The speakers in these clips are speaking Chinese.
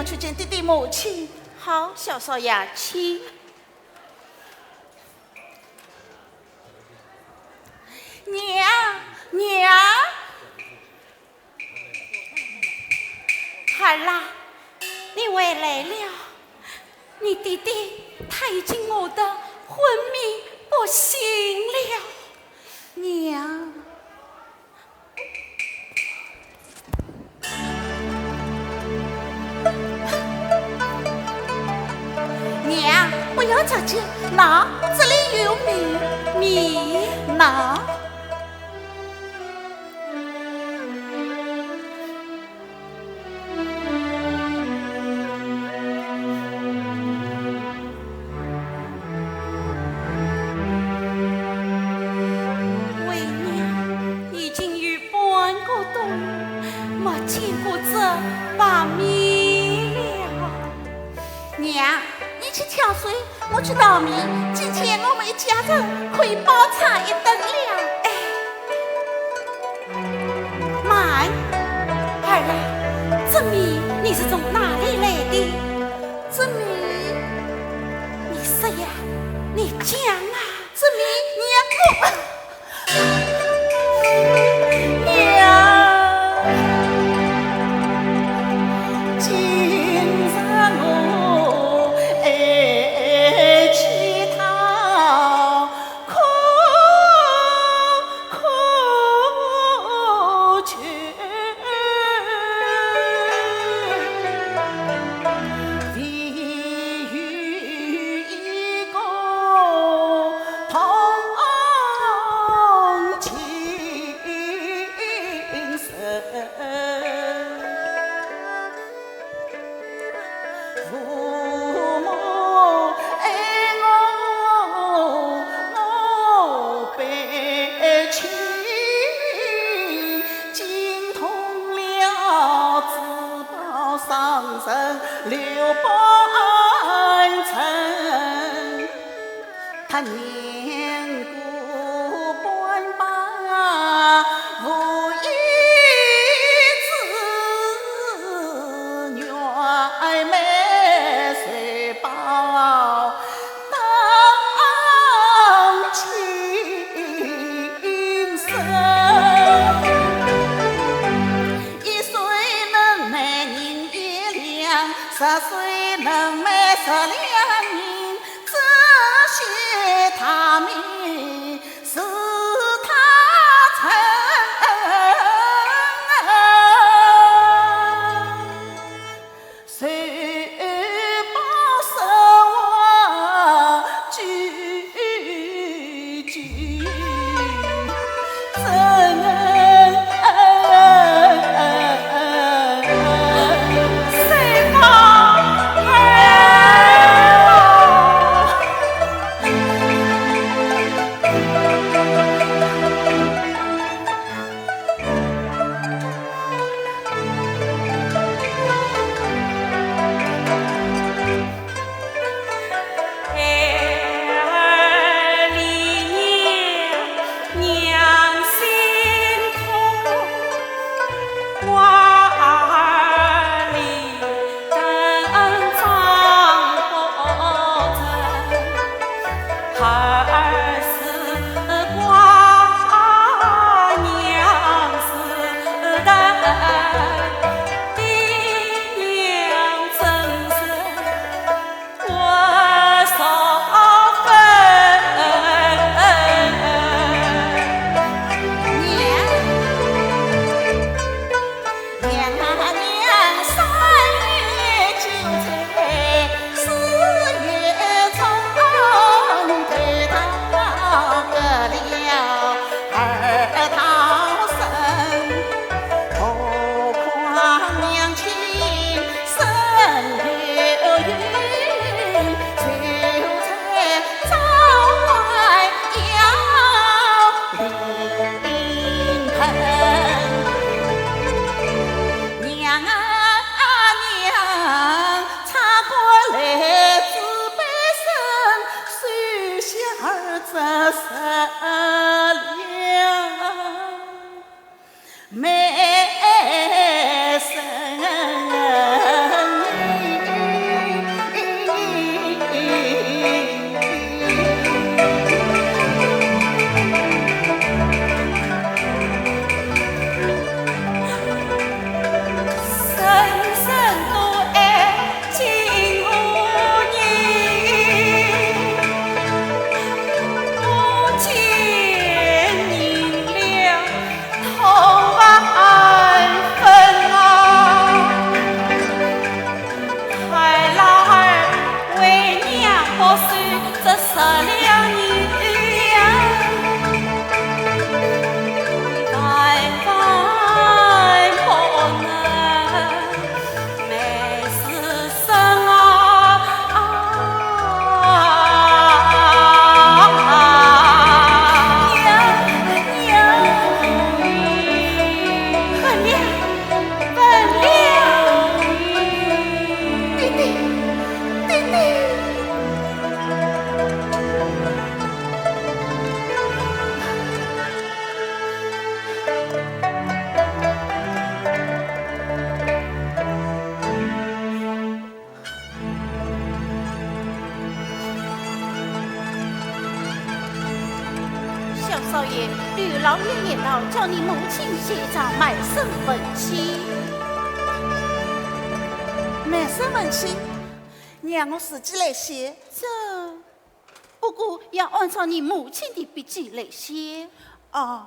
我去见弟弟母亲。好，小少爷，请。娘，孩儿啦，你回来了。你弟弟他已经饿得昏迷不醒了。娘。娘，不要着急，那这里有米，拿。为娘已经有半个冬没见过这把米了。娘，你去挑水，我去稻米。今天我们一家人可以饱餐一顿了。哎，妈，孩儿，这米你是从哪里来的？这米，你说呀，你讲啊，这米娘刘半城，他年过半百，无一子，女妹随抱当亲生。10岁能卖12人，只许他命是他成，谁报守我居少爷，吕老爷言道，叫你母亲写上卖身文契。卖身文契，让我自己来写。这不过要按照你母亲的笔记来写。哦。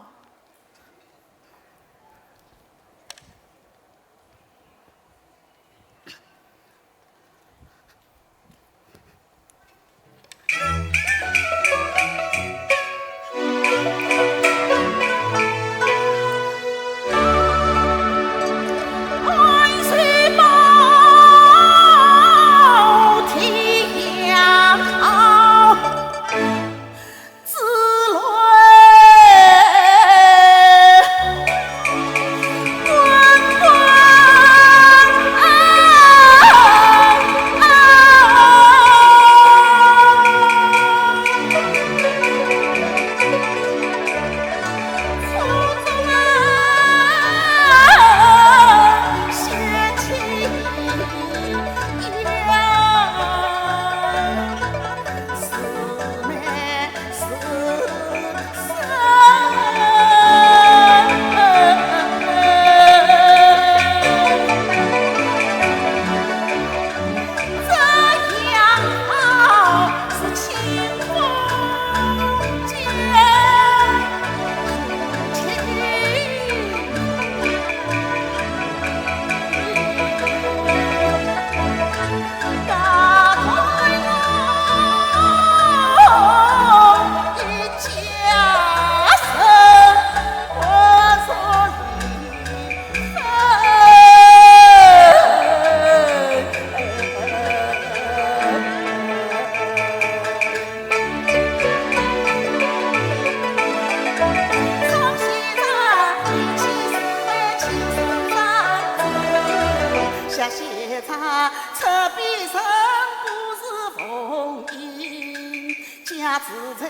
自在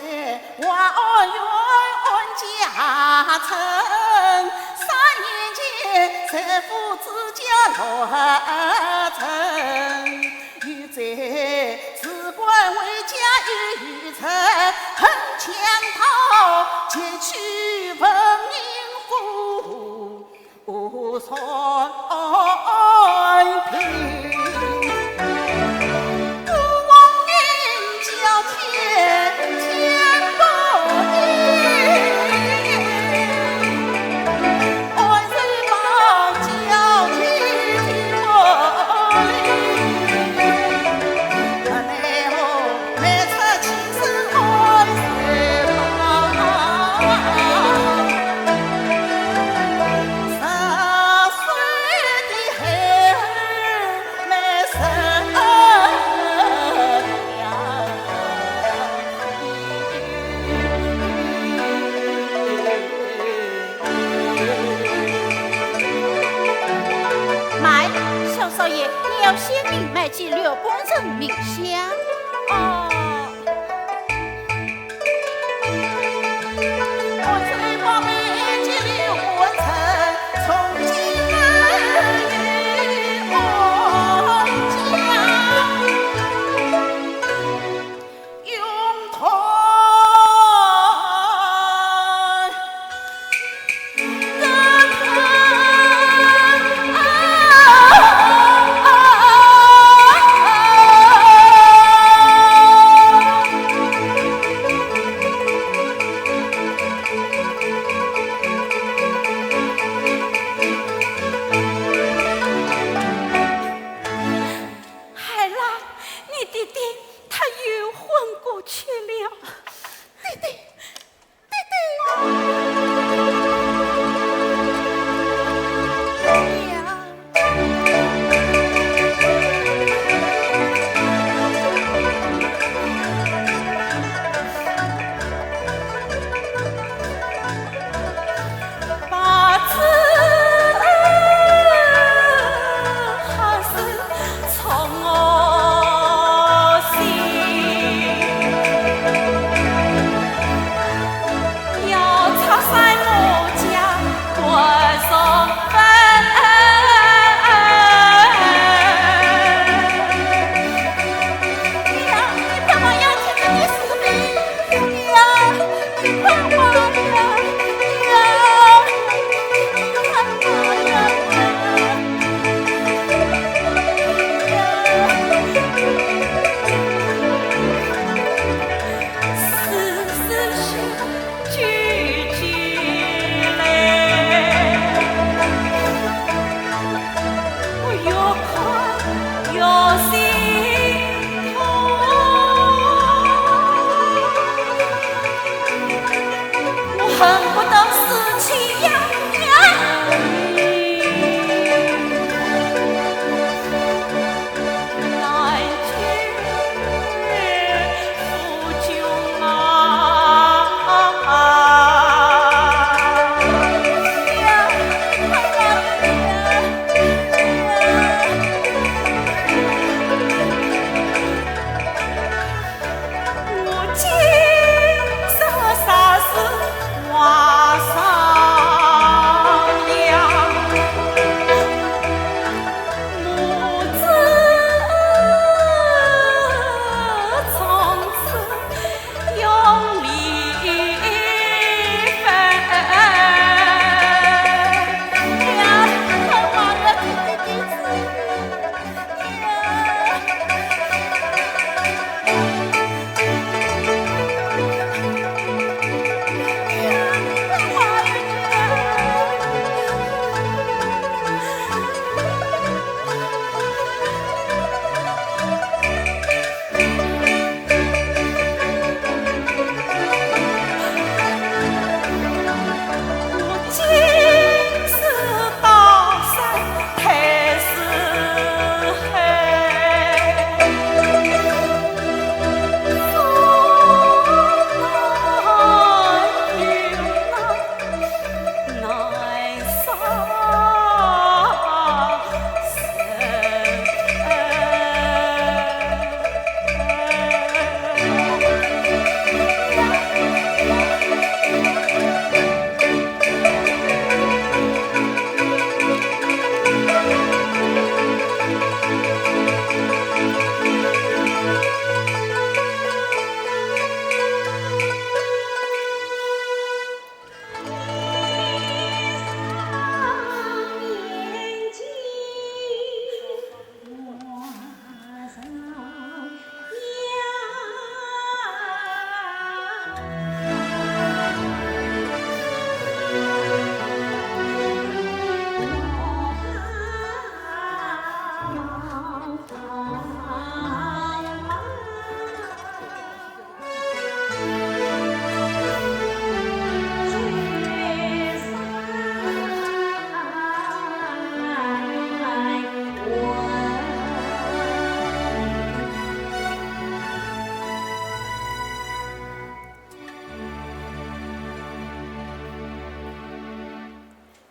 花园家成，3年前财富自家落成，又在只管为家预成，恨强讨劫取文明富，无算平。少爷，你要先明白及了本人名相。哦。你弟弟他又昏过去了。弟弟，弟弟。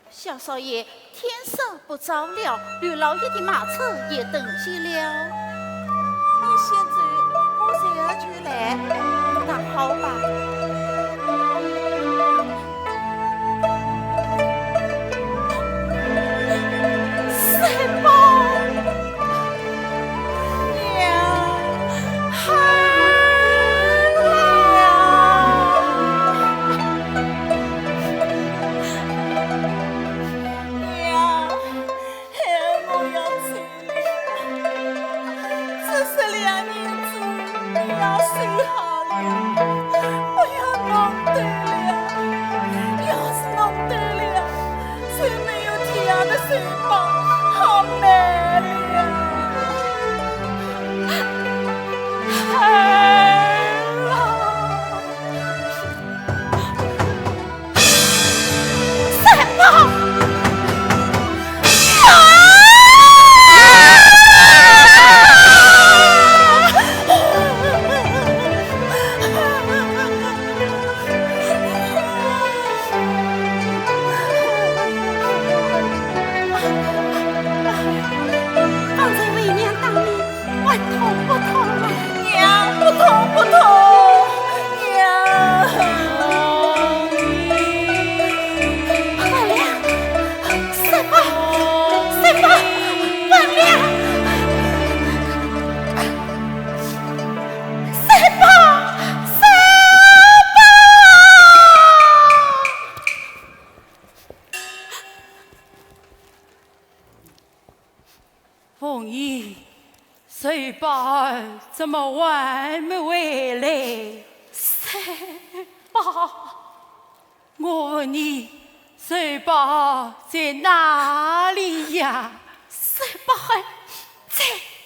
小少爷，天色不早了，吕老爷的马车也登记了。你现在我就去来，那好吧。痛不痛啊？娘，不痛不痛，娘。万亮，三宝，三宝，万亮，三宝，三宝。凤仪，水宝儿怎么还没回来？三宝，我问你，水宝儿在哪里呀？三宝儿在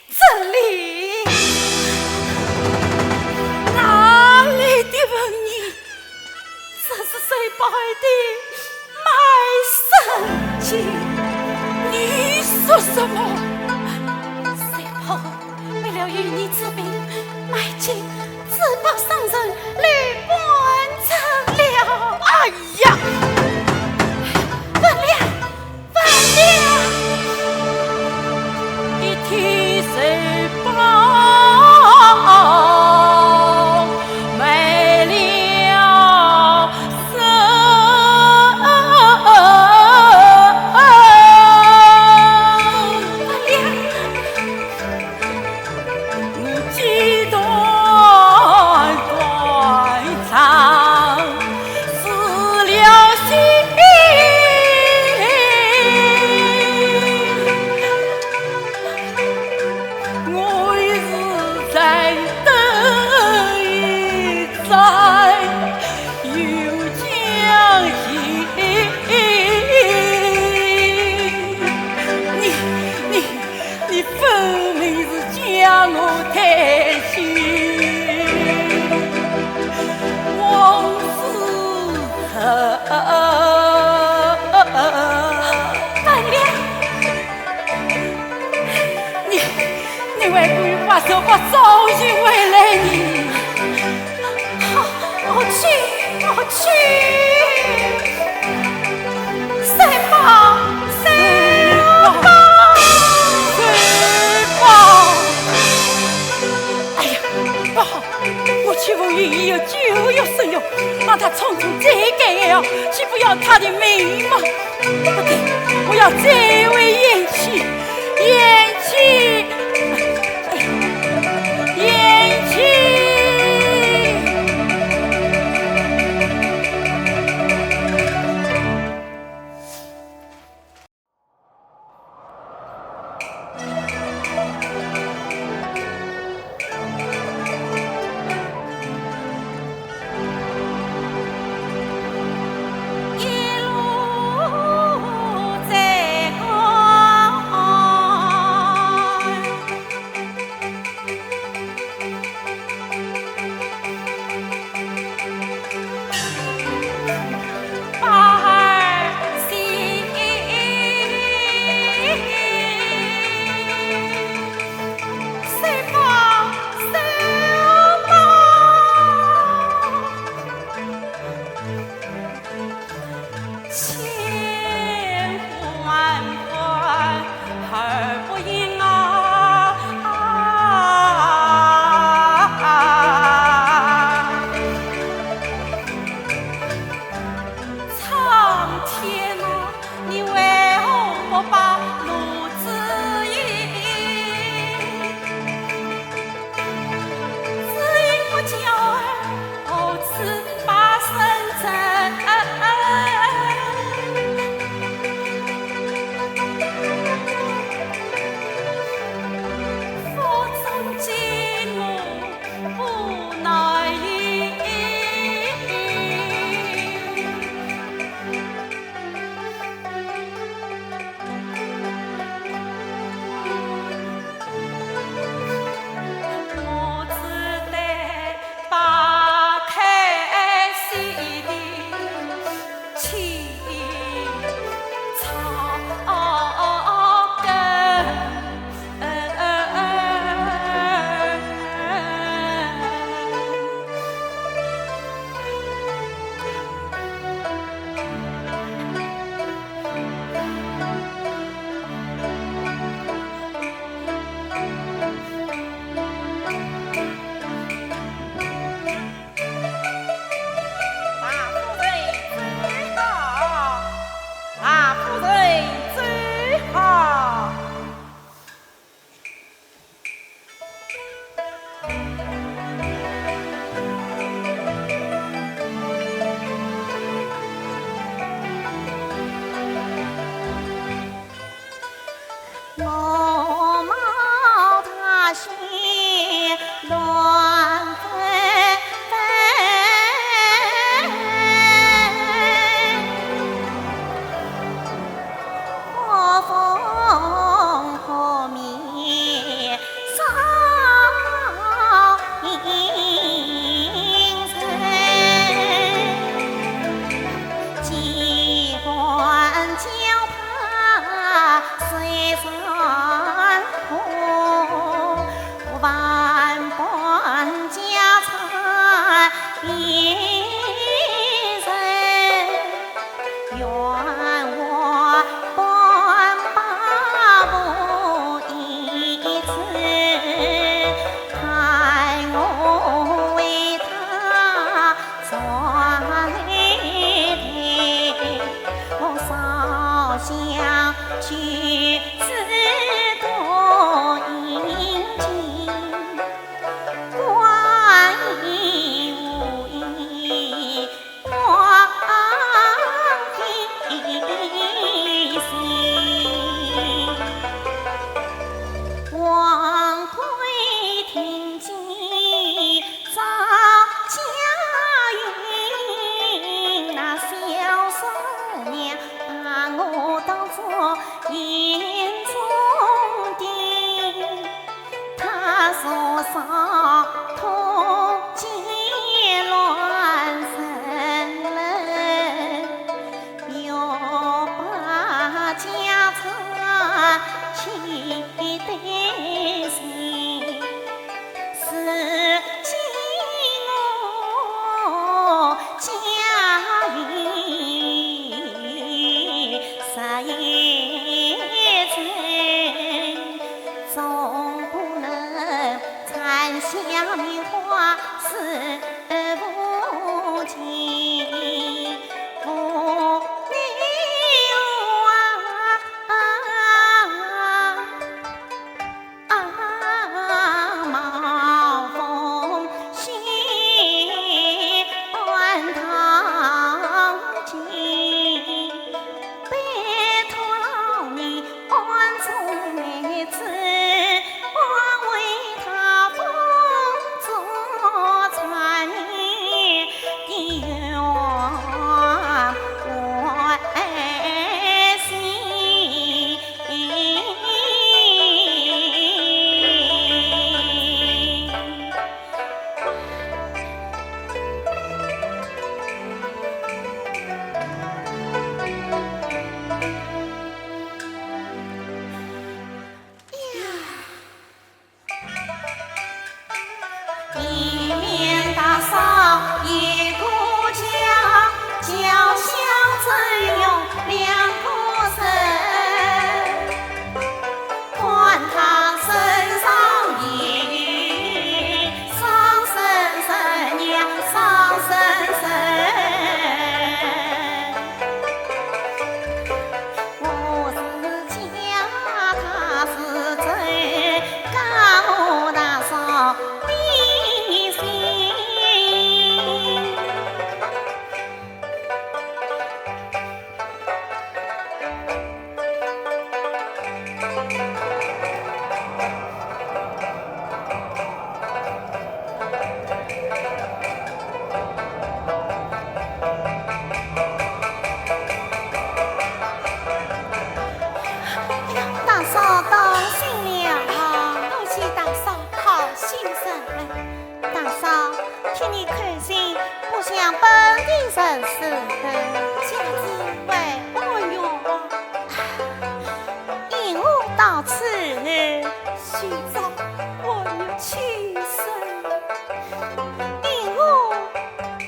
这里。哪里的凤仪？这是水宝儿的卖身契。你说什么？水宝儿为了与你治病，买进自保商人吕半成了。哎呀！万亮，万亮，一提水宝没了身。万亮，我几段断肠死了心，我一直在等一载又将息。你分明是将我抬起，往事万亮，你还不如把手把找寻回来呢？好，我去，我去。三宝，三宝。水宝，哎呀，不好！我去凤仪以后就要生药，让他匆匆再改药，岂不要他的命吗？不对，我要再为延期，延期，延期。一路在高树上痛结乱成人，要把家产弃对心，是今我家园实一真，总不能残下名花死不尽，不留冒风雪万堂尽，拜托老你安中妹子，我为他风烛残年的冤外心。一面大嫂一顾家，脚下只有两个身，看他身上一缕伤身身呀，伤身身。我是家，他是真，高大嫂的心。大嫂到新了，恭喜大嫂好心生。大嫂替你开心，不想本地人事，家子为何用？因我到此，寻找我有情深，因我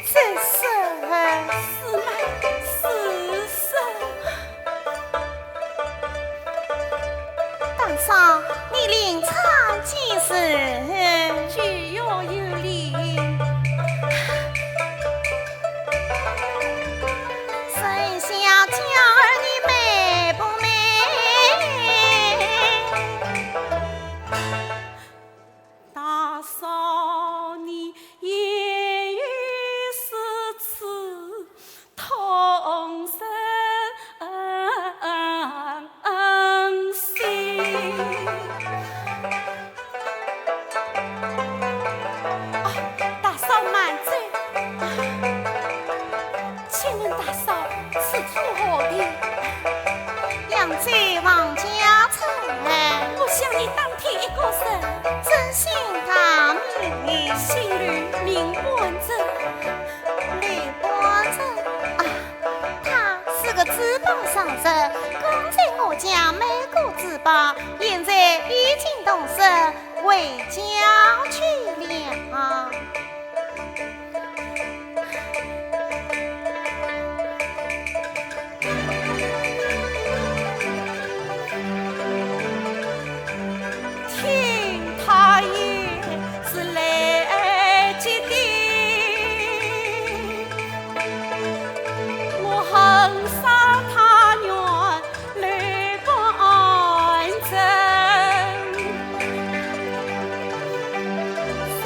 这生。是乃是生。大嫂，你临场几时？具有有理，生下娇儿你美不美？大嫂你言语是此同生心。大嫂慢走，请问大嫂此处何地？扬州王家城，我想你当天一个人，真心大名，心里明观着，吕伯珍啊，他是个资本商人，刚在我家买过资宝，现在已经动身回家去了。听他也是来接的，我恨杀他娘来不安真，是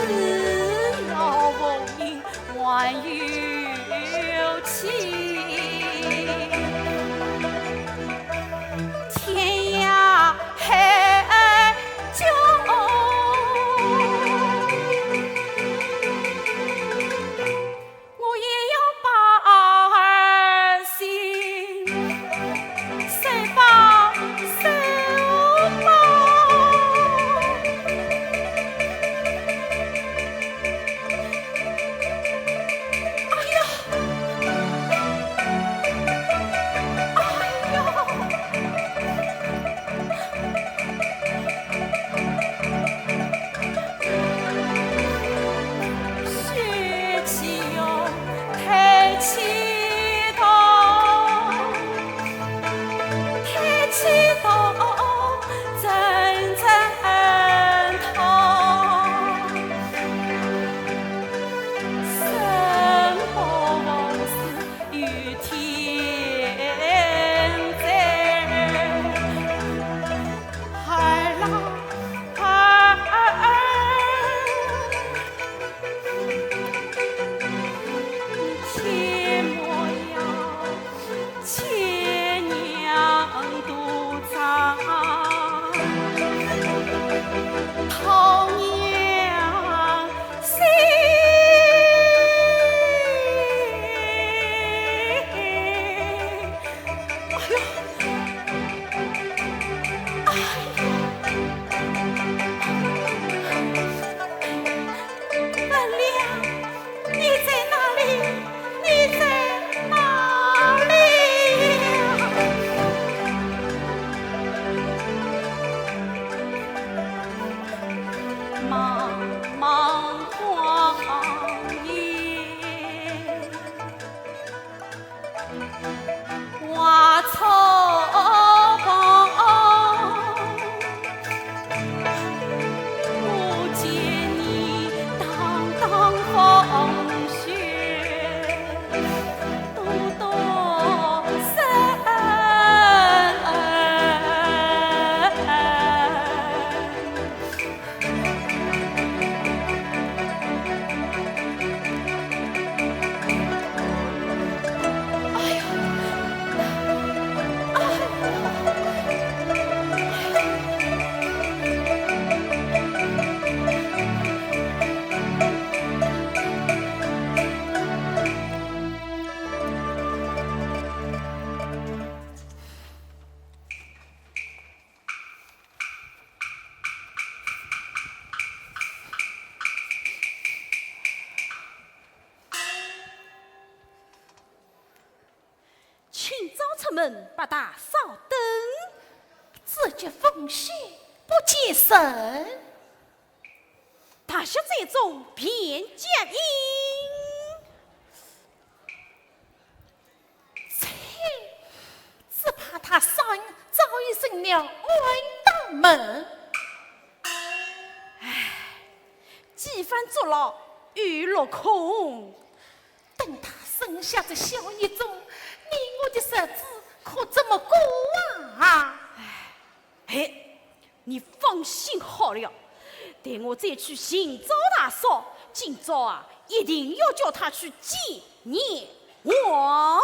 们把他扫灯，自觉风雪不见神。他学这种偏见音，只怕他早已生了歪道门。几番作劳欲落空。等他生下这小一种，你我的日子可怎么过啊？嘿，你放心好了，待我再去寻找大嫂，今朝啊，一定要叫他去见阎王。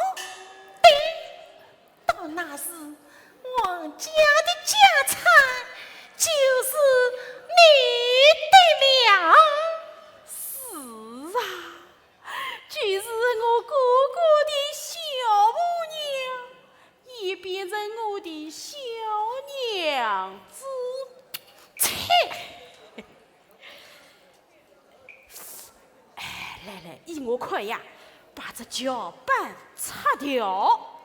到那时，王家的家产就是你的了。是啊，就是我哥哥的小母娘，也变成我的小娘子。来，依我看呀，把这脚板擦掉，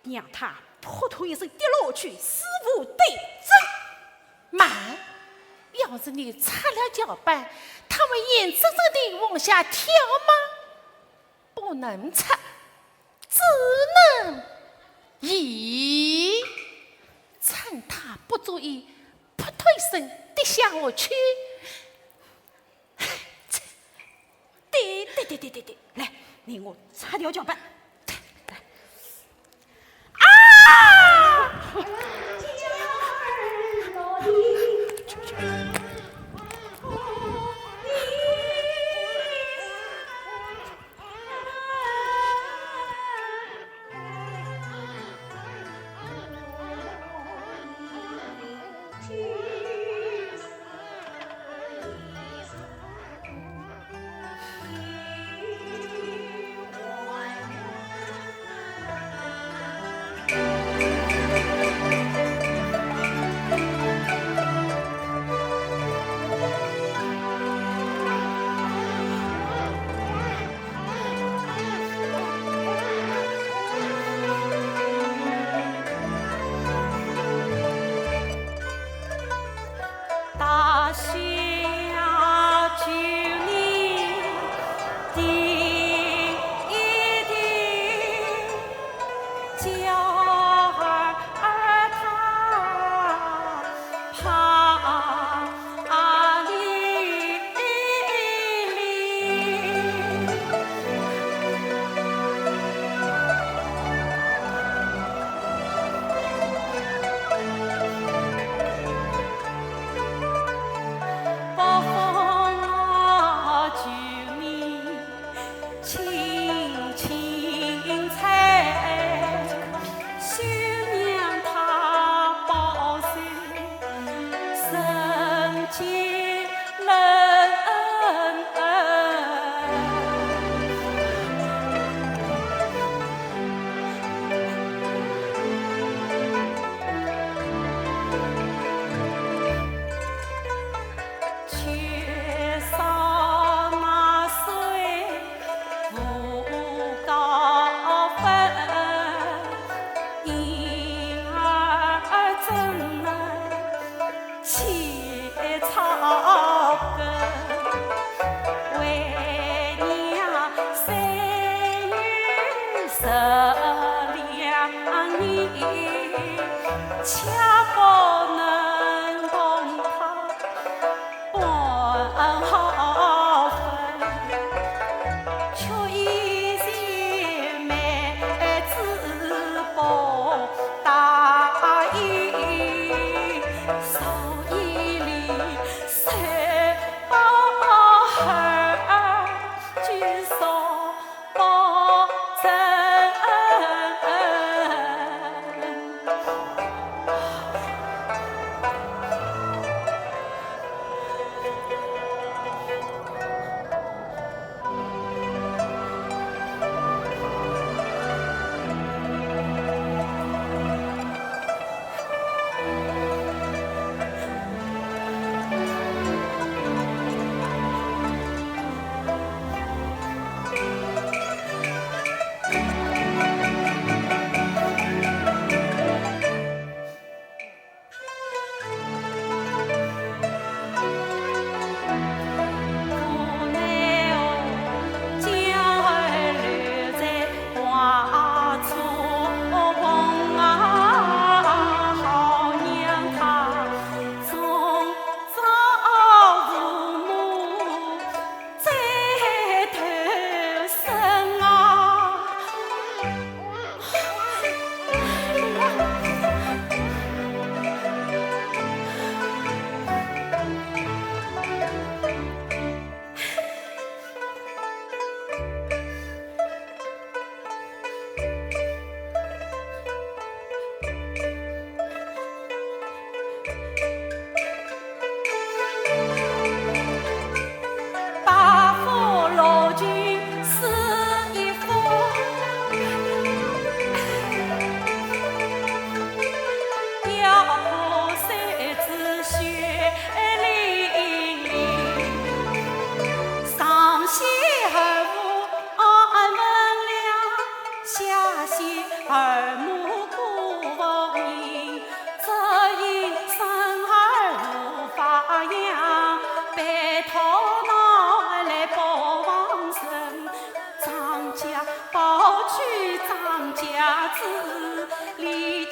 让他扑通一声跌落去，死无对证。妈，要是你擦了脚板，他会眼睁睁地往下跳吗？不能擦，只能移。趁他不注意，扑通一声跌下去。对，来，你我擦掉脚板。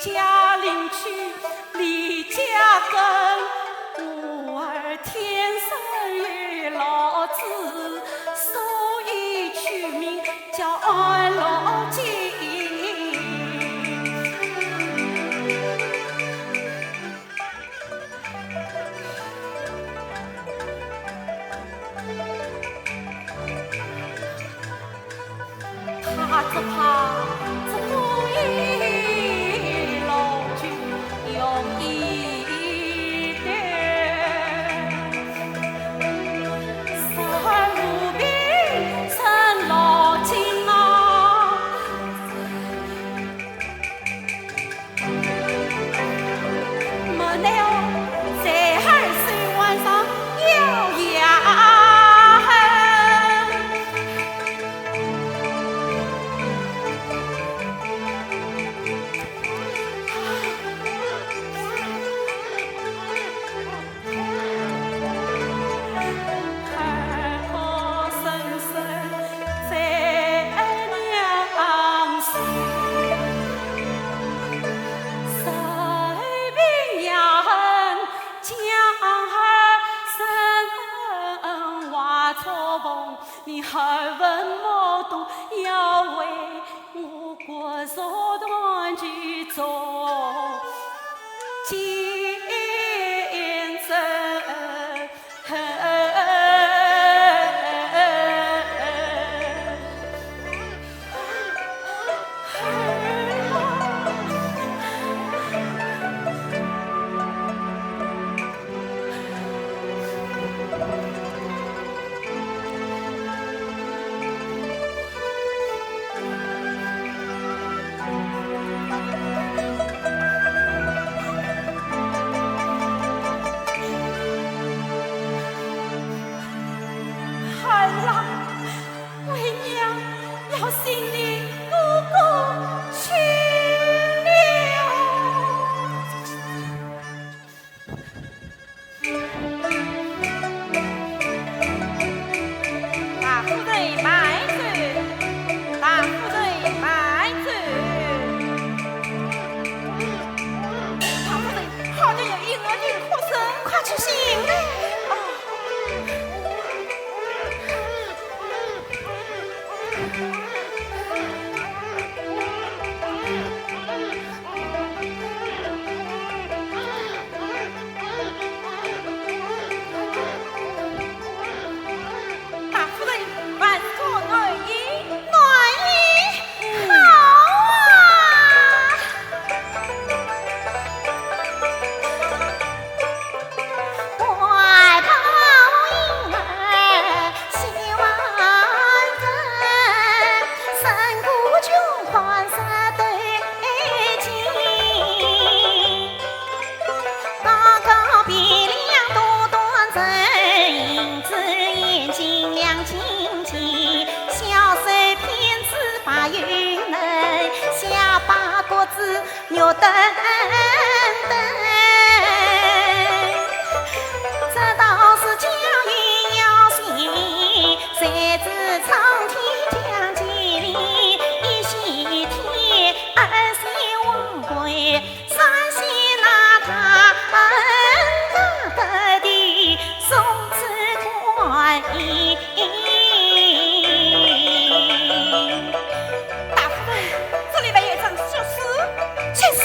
家领去，离家根，吾儿天生与老子，所以取名叫安乐井。他只怕这不义老君用一点，三无病成老精啊！没奈何，在2岁晚上有牙。你还问我懂，要为我国社团去做见证。牛等等，这倒是家运要行，谁知苍天降吉利，一喜天，二喜王贵，三喜那他大得的送子观音。大夫人，这里面有一张小诗，先生。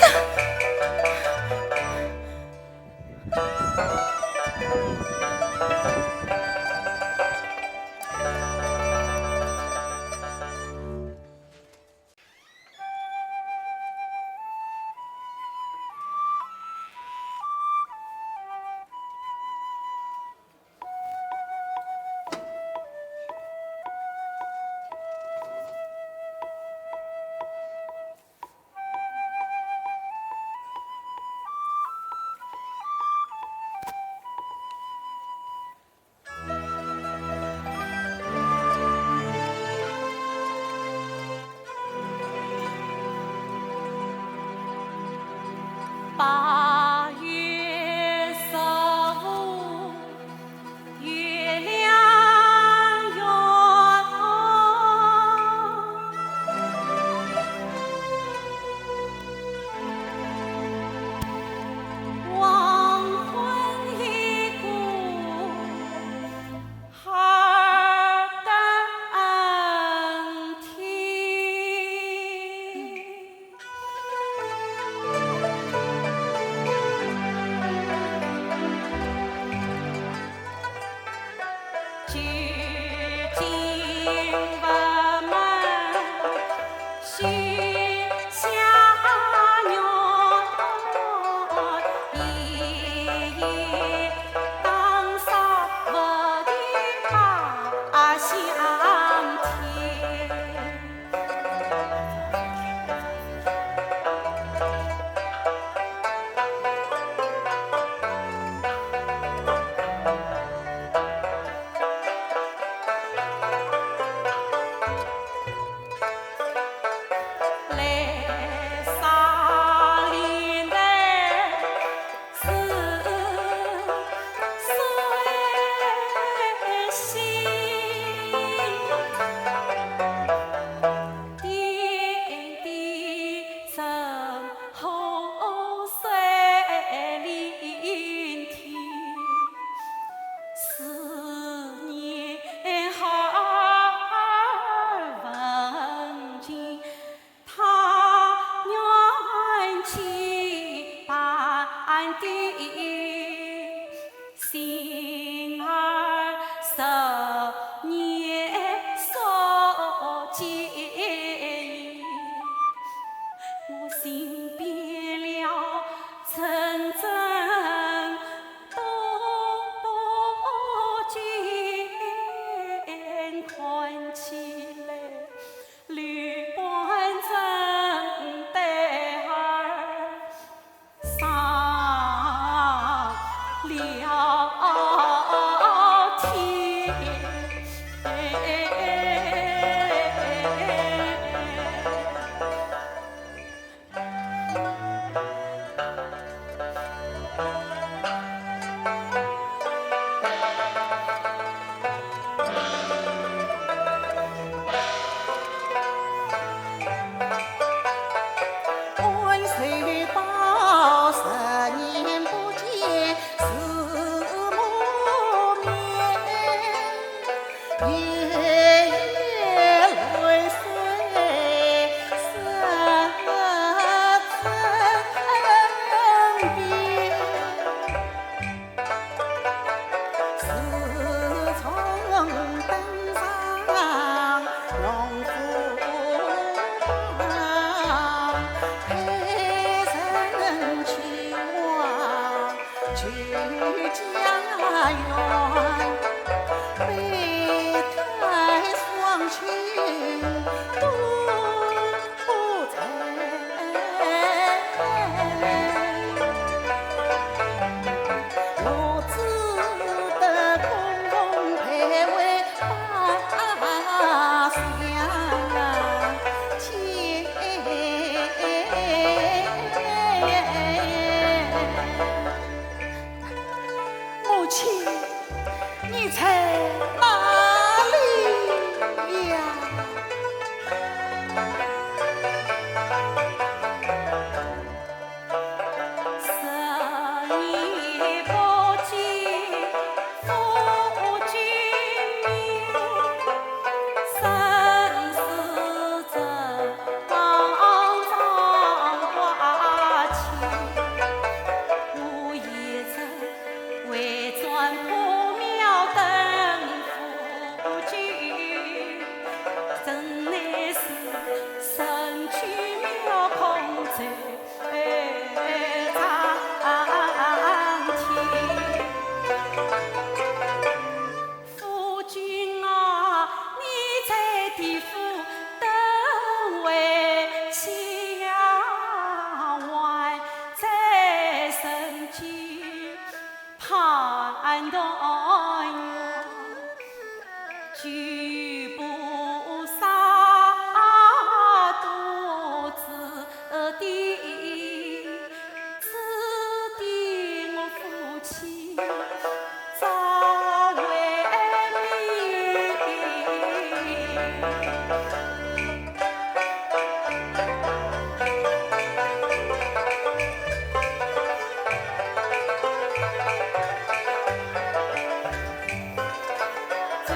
这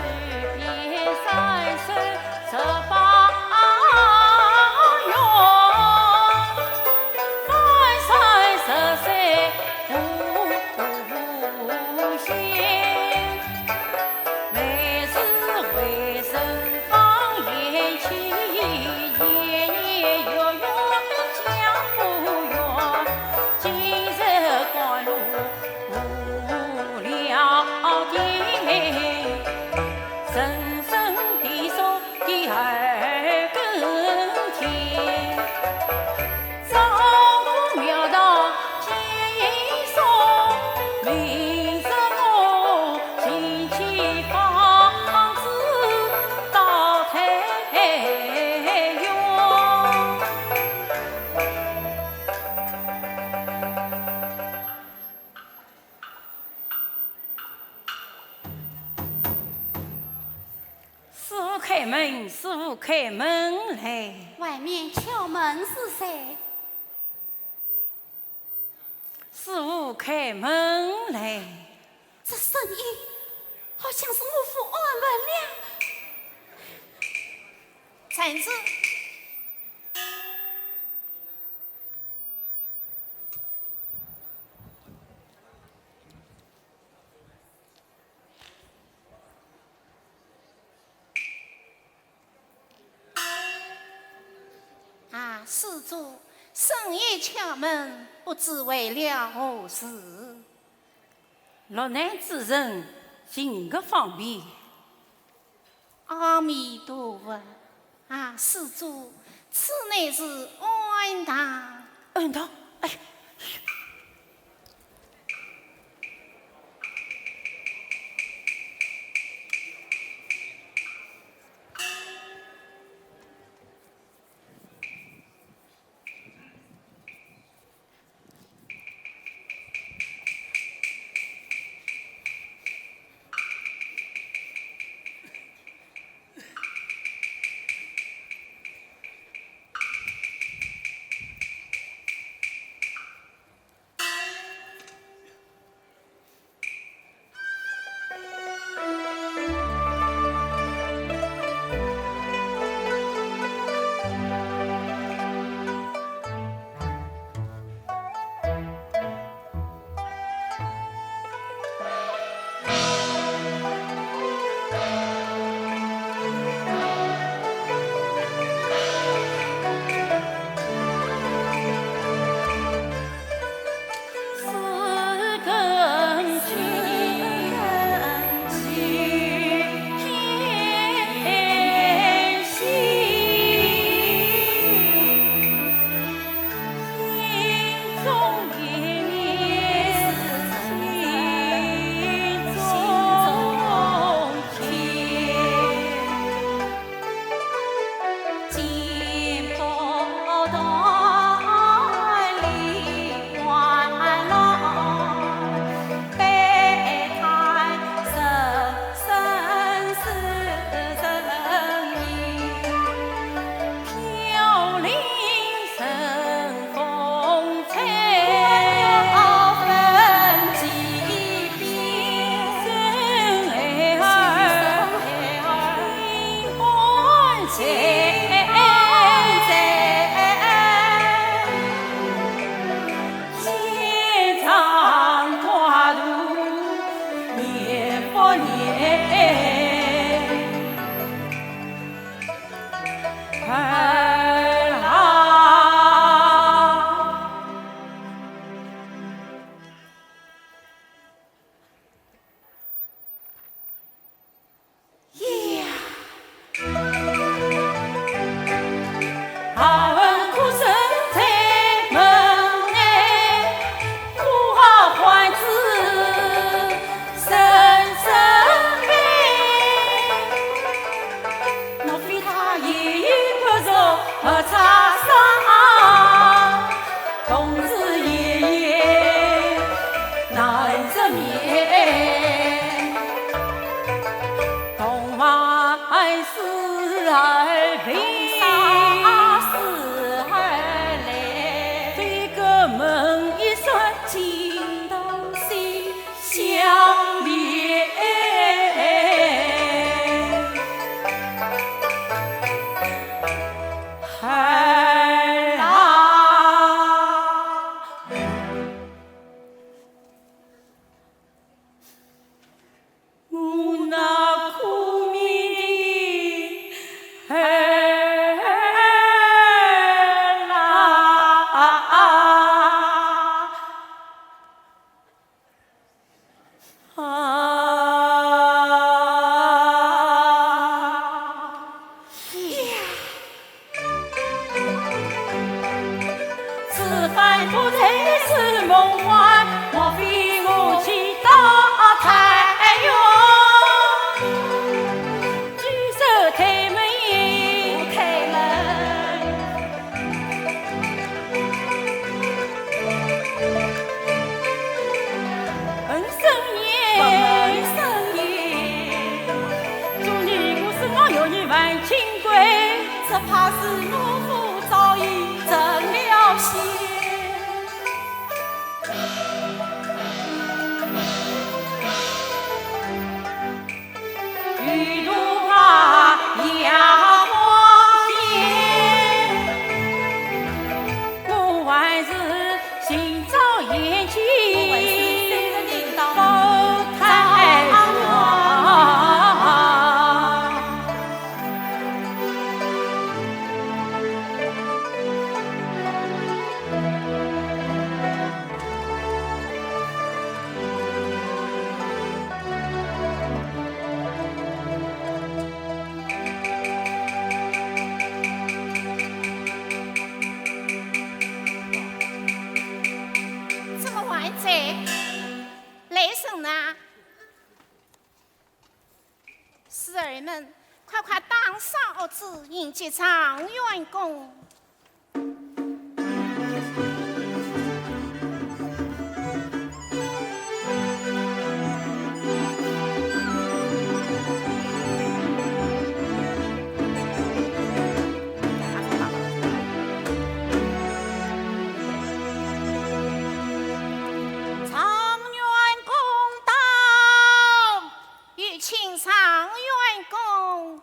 边上开门，师傅开门来。外面敲门是谁？师傅开门来。这声音好像是我父安文了。才子，啊，施主，深夜敲门，不知为了何事？落难之人，寻个方便。阿弥陀佛，啊，施主，此乃是恩堂。恩堂，哎，我那苦命的儿有一万金贵，只怕是懦夫早已成了仙。玉兔怕压黄叶，我还是心照眼睛，不太忘。这么晚贼，雷神呢？侍儿们，快快当上儿子迎接长远公。长远公道，欲请长远公。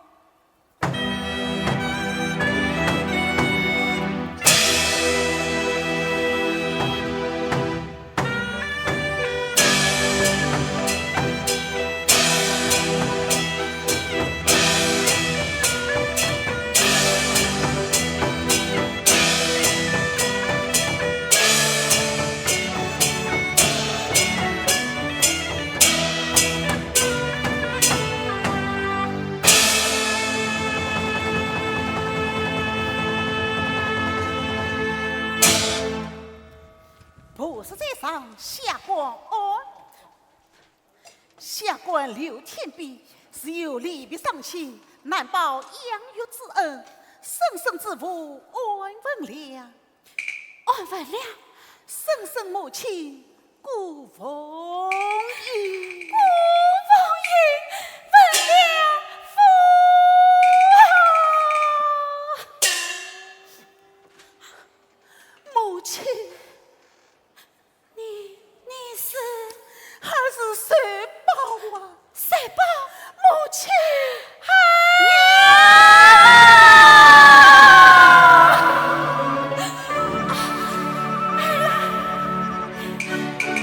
不是在上下官哦，下官刘天弼是有离别伤心，难报养育之恩，生身之父安文良，安文良生身母亲顾凤英，顾凤英文良父，母亲。你是还是谁报啊？谁报？母亲，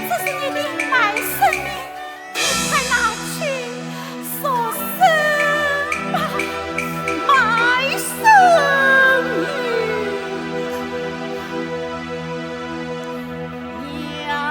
这是你的买生命，你快拿去赎身吧，买生命。娘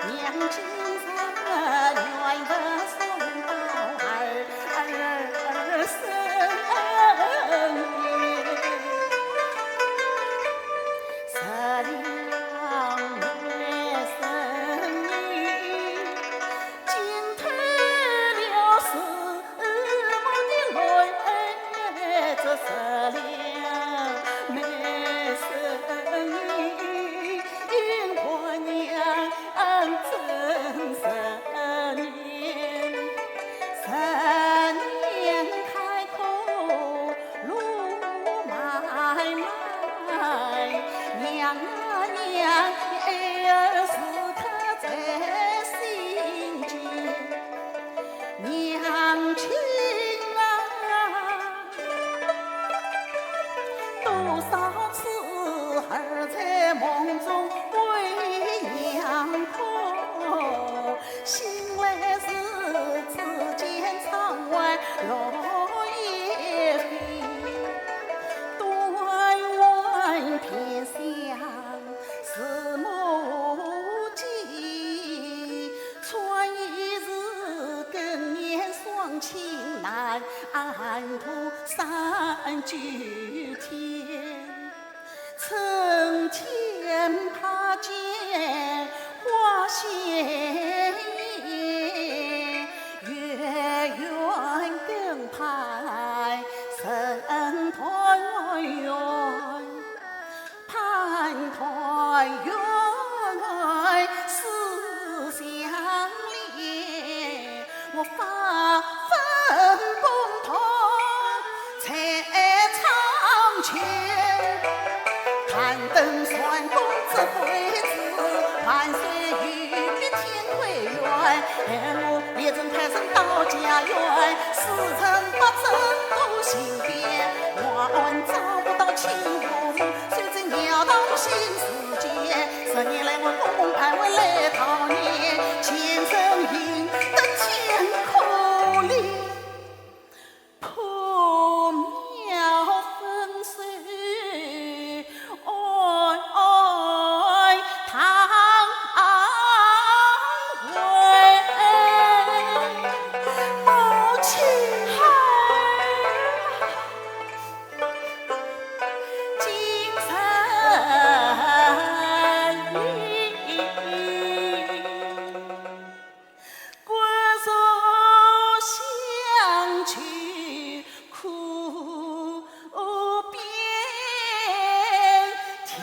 娘亲在安土三九天，春天爬见花鲜艳，月圆更盼生团圆，盼团圆思相连，我发奋共同才长久，攀登算公子贵子，万岁玉璧天回圆，我也正开生到家园，四层八层都行遍，我找不到亲父母，谁知鸟到新世界，10年来我公公盼回来讨年，前程赢得天空里破苗分水，唐回母亲精神关锁相去苦变天。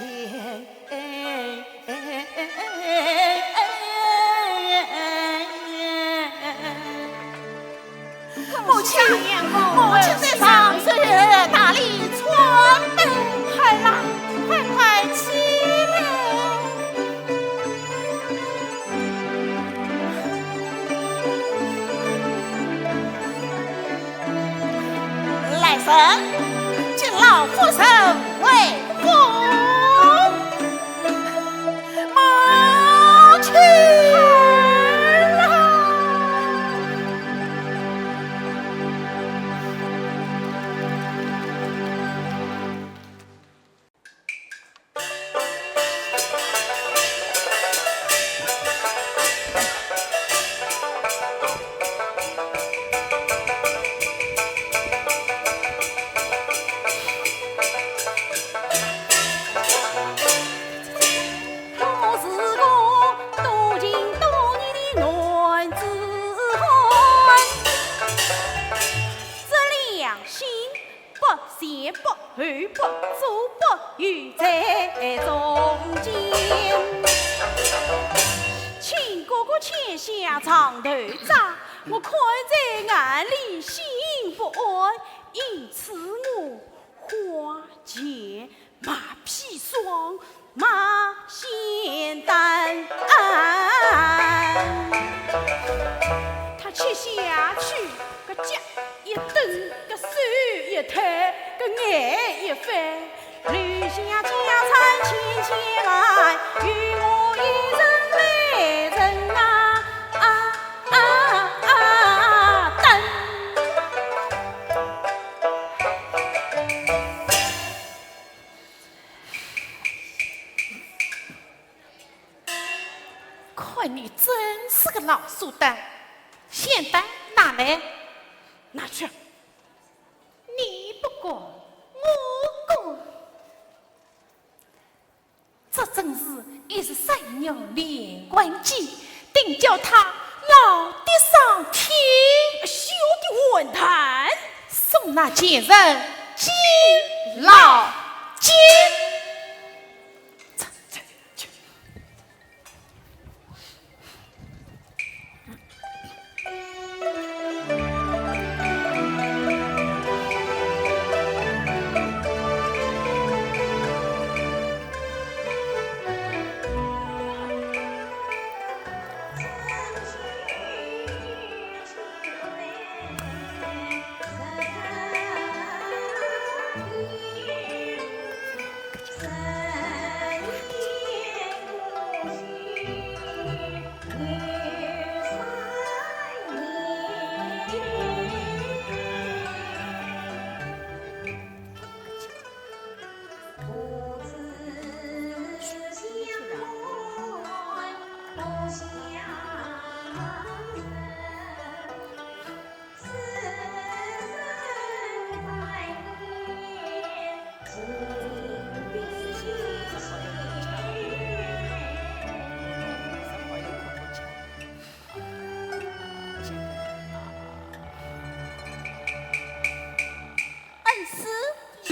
母亲，母亲在上是大理川北，孩郎快起来！来生，请老夫生为父。母亲。前不后不左不右在中间，请哥哥牵下长头扎，我看在眼里心不安，因此我花前马匹双，马先担。他吃下去，个脚一蹬，个手一抬，个眼一翻，留下家产千千万，与我一人来人等。看你真是个老鼠蛋，现在拿来，拿去。你不管，我管。这真是一时三鸟连环计，定叫他老的上天，小的混蛋，送那贱人监牢监。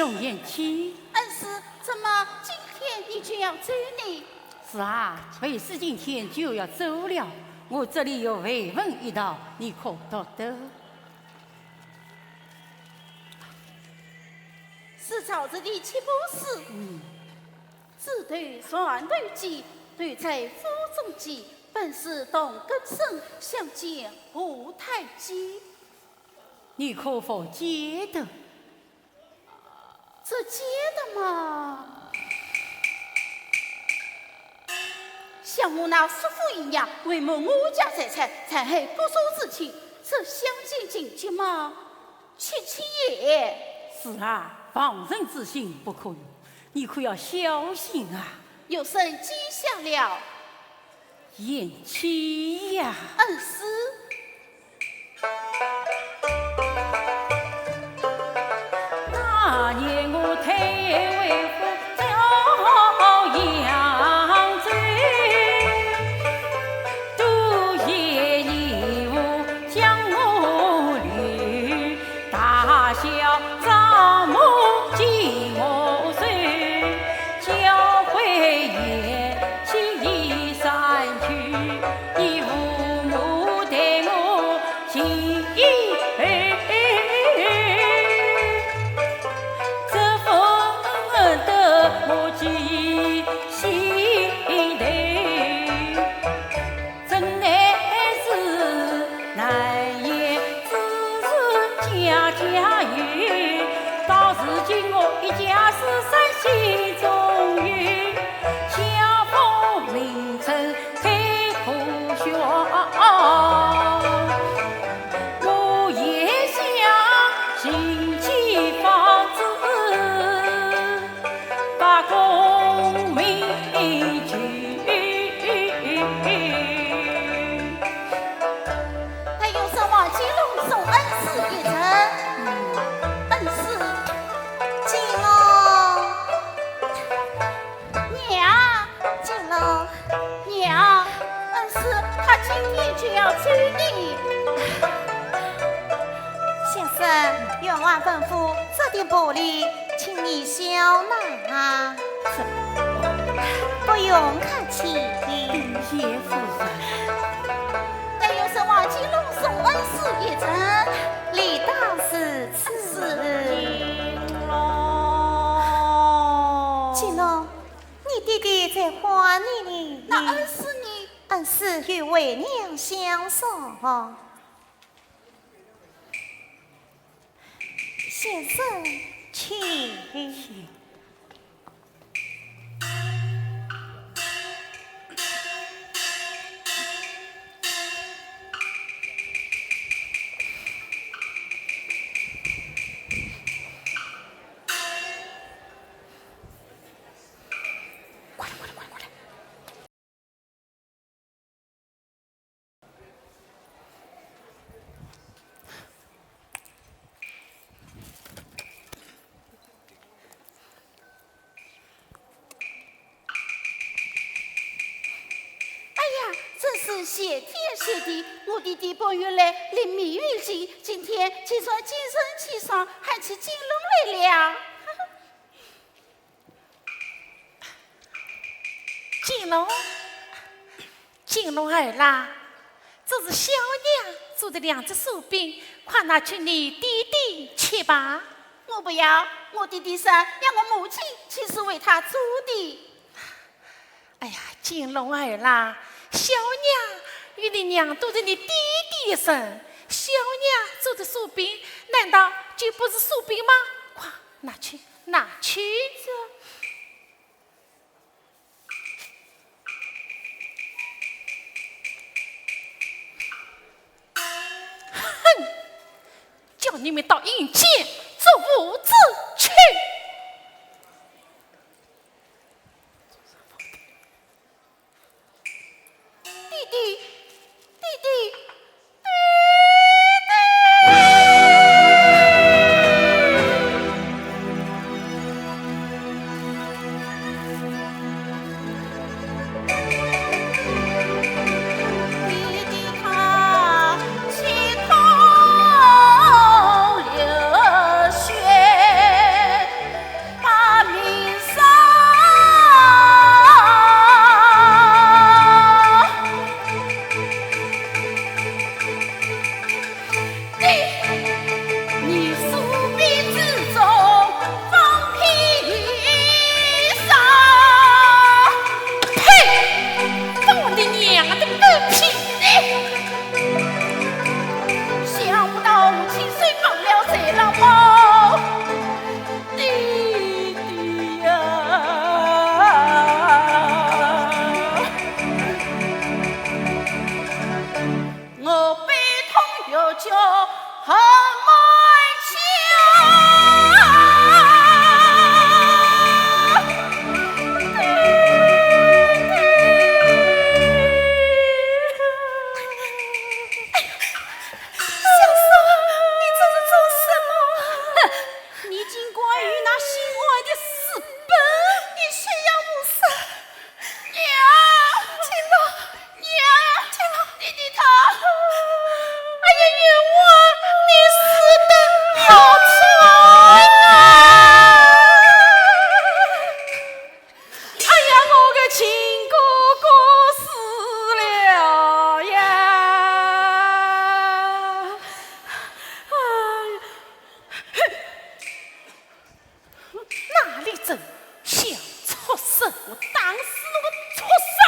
熊延期。恩师，怎么今天你就要走呢？是啊，为师今天就要走了，我这里有慰问一道，你可读得？是朝着你岂不是？自对双对记，对在府中记，本是同根生，相见不太急。你可否接得？这接的嘛，像我那叔父一样，为谋我家财产，才害不淑之情，这相见境界嘛，切也。是啊，防人之心不可有，你可要小心啊！有甚迹象了？延期呀！恩师。那年我退为夫遭扬罪，独夜一无将我侣，大小丈母尽我随，教诲言弃已散去，以父母待我情义。我记心头，真乃是难言之事家家有，到如今我一家是三心中有，相逢名称开苦笑，我也想心气方知。功名聚，他有什忘记龙送恩师一程？恩师，金龙，娘，金龙，娘，恩师他今天就要走你。先生，愿望吩咐，这点薄礼，请你小纳。不用客气。谢夫人，但有甚忘记龙送恩师一程？理当是此。金龙，你弟弟在花泥里，那恩师你，恩师与为娘相送。先生，请。谢天谢地，我弟弟本原来临密运气，今天竟算精神气爽，还起金龙来了。金龙儿啦，这是小娘做的2只手饼，快拿去你弟弟吃吧。我不要，我弟弟生让我母亲亲自为他做的。哎呀，金龙儿啦，小娘与你娘都在你弟弟生，小娘做的手饼，难道就不是手饼吗？快拿去，拿去！哼，叫你们到阴间做无子去！弟弟，弟弟。就很你竟关于那心爱的私奔，你谁也不是。娘，金龙，娘，金龙，你的他，哎呀，冤枉，你死得好惨啊！哎呀，我的亲哥哥死了呀！哪里真想出生？我打死那个畜生！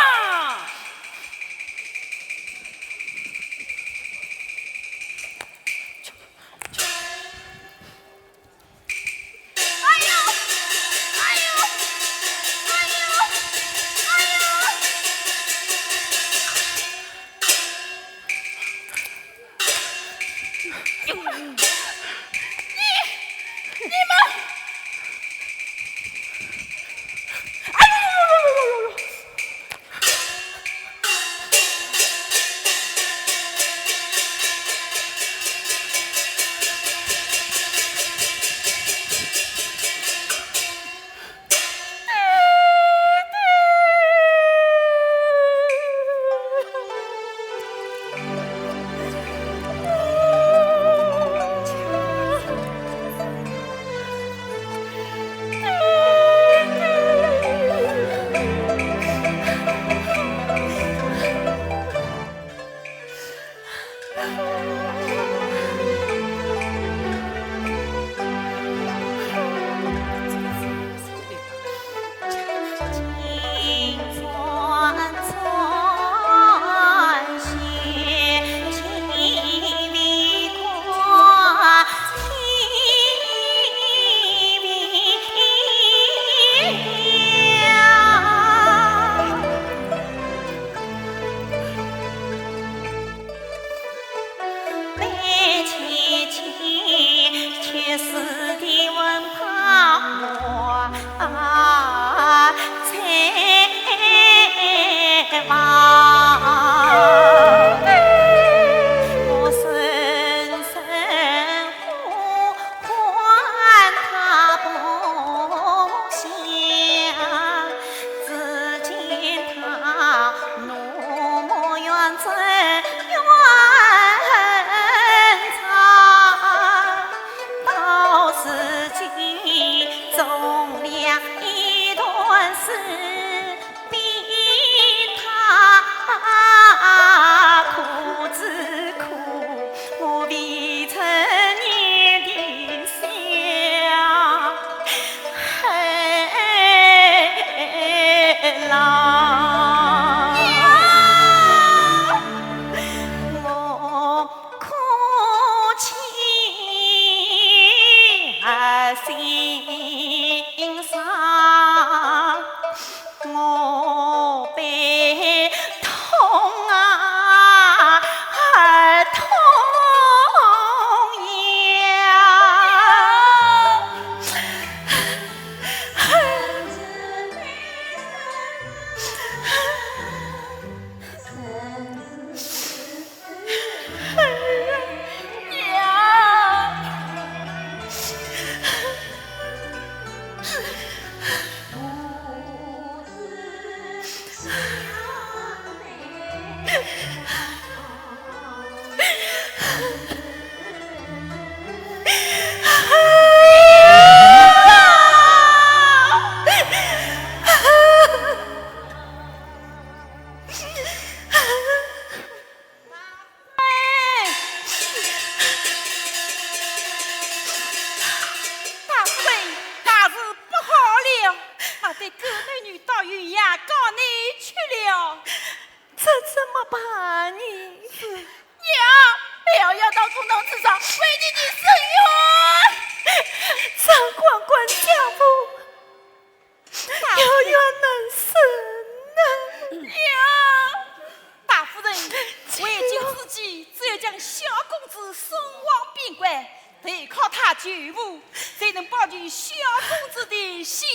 将小公子送往边关，得靠他救护，才能保住小公子的性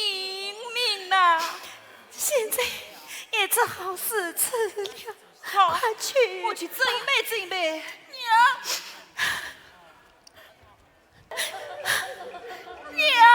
命呐！现在也只好是吃了，好，快去！我去斟一杯，斟一杯。娘，娘，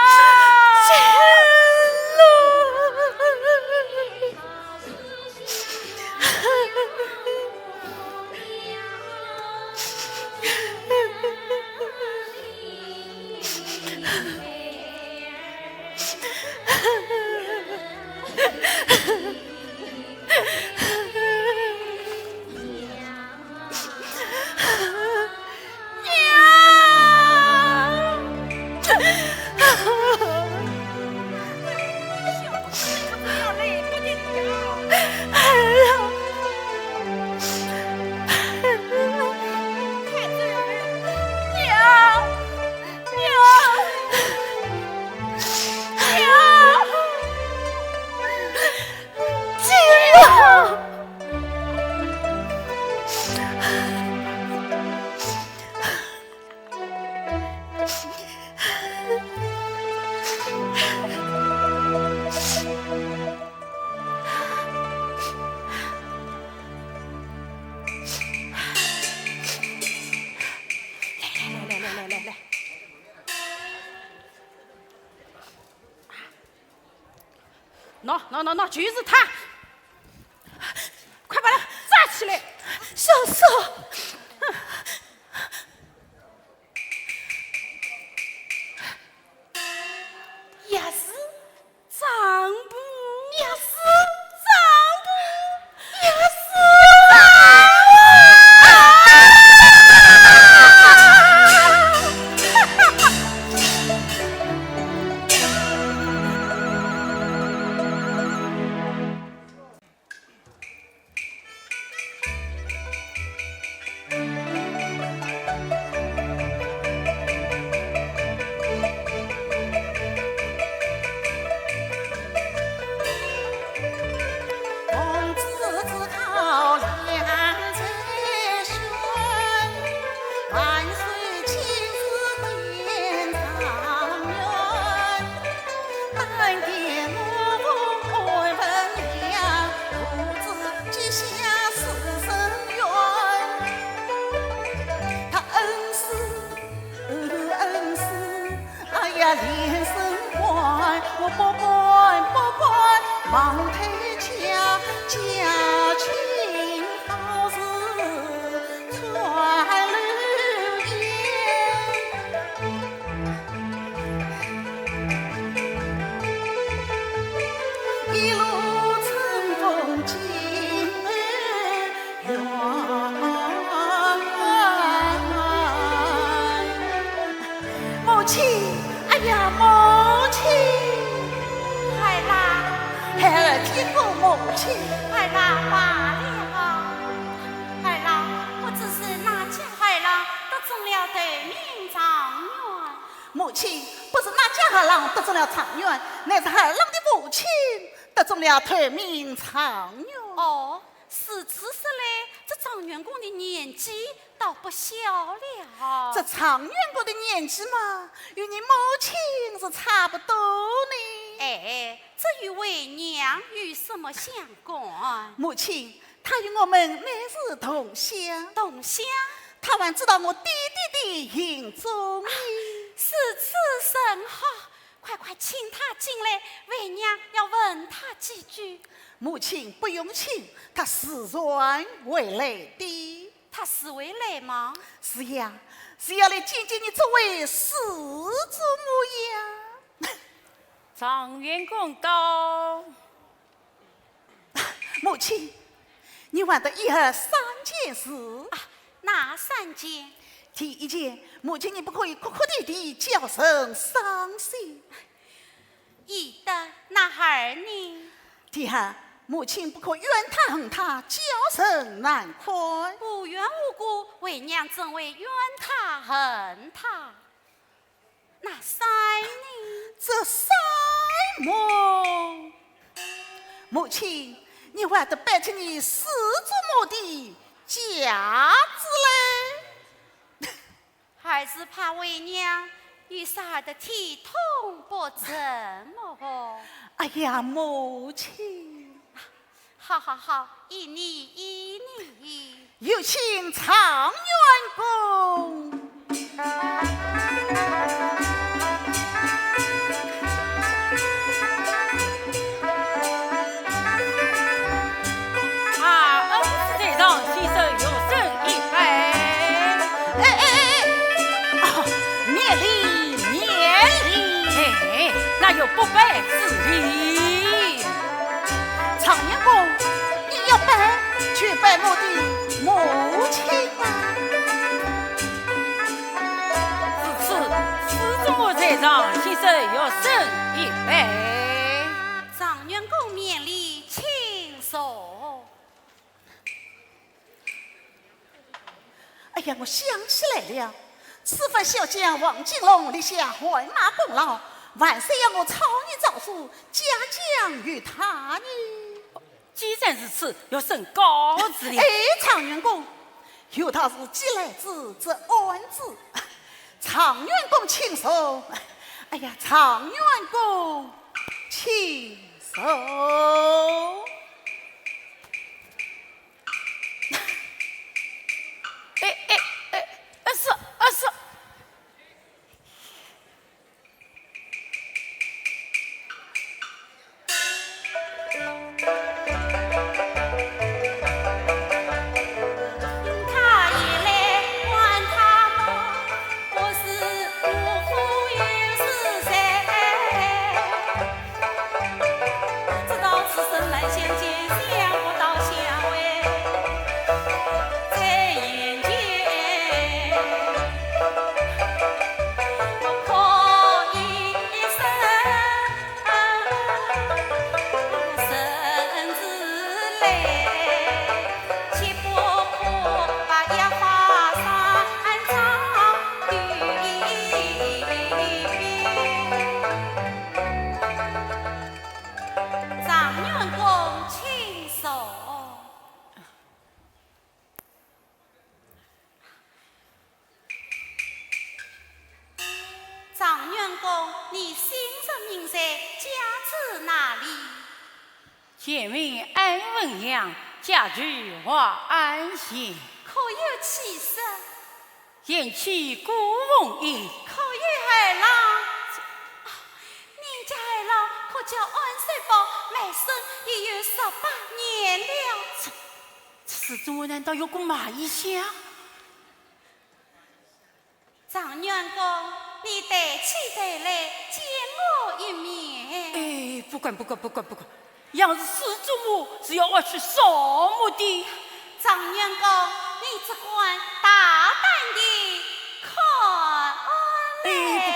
喏，就是他！快把他抓起来！小嫂，也是丈夫，也是丈夫，也是。连声唤，我不管，忙推家亲好事传流言，一路乘风进园，母亲。哎呀，母亲，孩儿，孩儿听过母亲。孩儿罢了，孩儿，我只是那家孩儿得中了对名状元。母亲，不是那家孩郎得中了状元，乃是孩郎的母亲得中了对名状元。哦，是此时来，这状元公的年纪倒不小了。这状元公的年纪嘛，与你母亲是差不多呢。哎，这与为娘有什么相关？母亲，他与我们乃是同乡，同乡，他还知道我弟弟的行踪呢。是此甚好，快请他进来，为娘要问他几句。母亲不用请，他自然会来的。他是会来吗？是呀，是要来见见你这位世祖母呀。状元公到。母亲，你还得一二三件事。哪三件？第一件，母亲你不可以哭哭啼啼叫声伤心。一的那孩儿呢？第二，母亲不可怨他恨他叫声难堪。无缘无故，为娘怎会怨他恨他？那三呢？这三么，母亲，你还得摆起你四祖母的架子来。儿子怕为娘与三儿的体痛不怎么哦。哎呀，母亲，好好好，依你依你。有请常员公。不拜之礼，常员公，你要拜去拜我的母亲啊！此次师祖在场，先生要深一拜。常员公免礼，请坐。哎呀，我想起来了，此番小将王金龙立下汗马功劳。万岁要我草拟诏书，嘉奖于他呢。既然如此，要升高之礼。哎，常员公，有他是既来之则安之。常员公请受。哎呀，常员公请受。是。常员公，你姓甚名谁？家住哪里？前名安文阳，家住华安县。可有起色？言妻顾凤仪。可有儿郎？你家儿郎可叫安水宝，卖身已有18年了。此中难道有个马一下？常员公，你带起带来见我一面。哎，不管，要是师祖母是要我去扫墓的。常员公，你只管大胆地看哎，不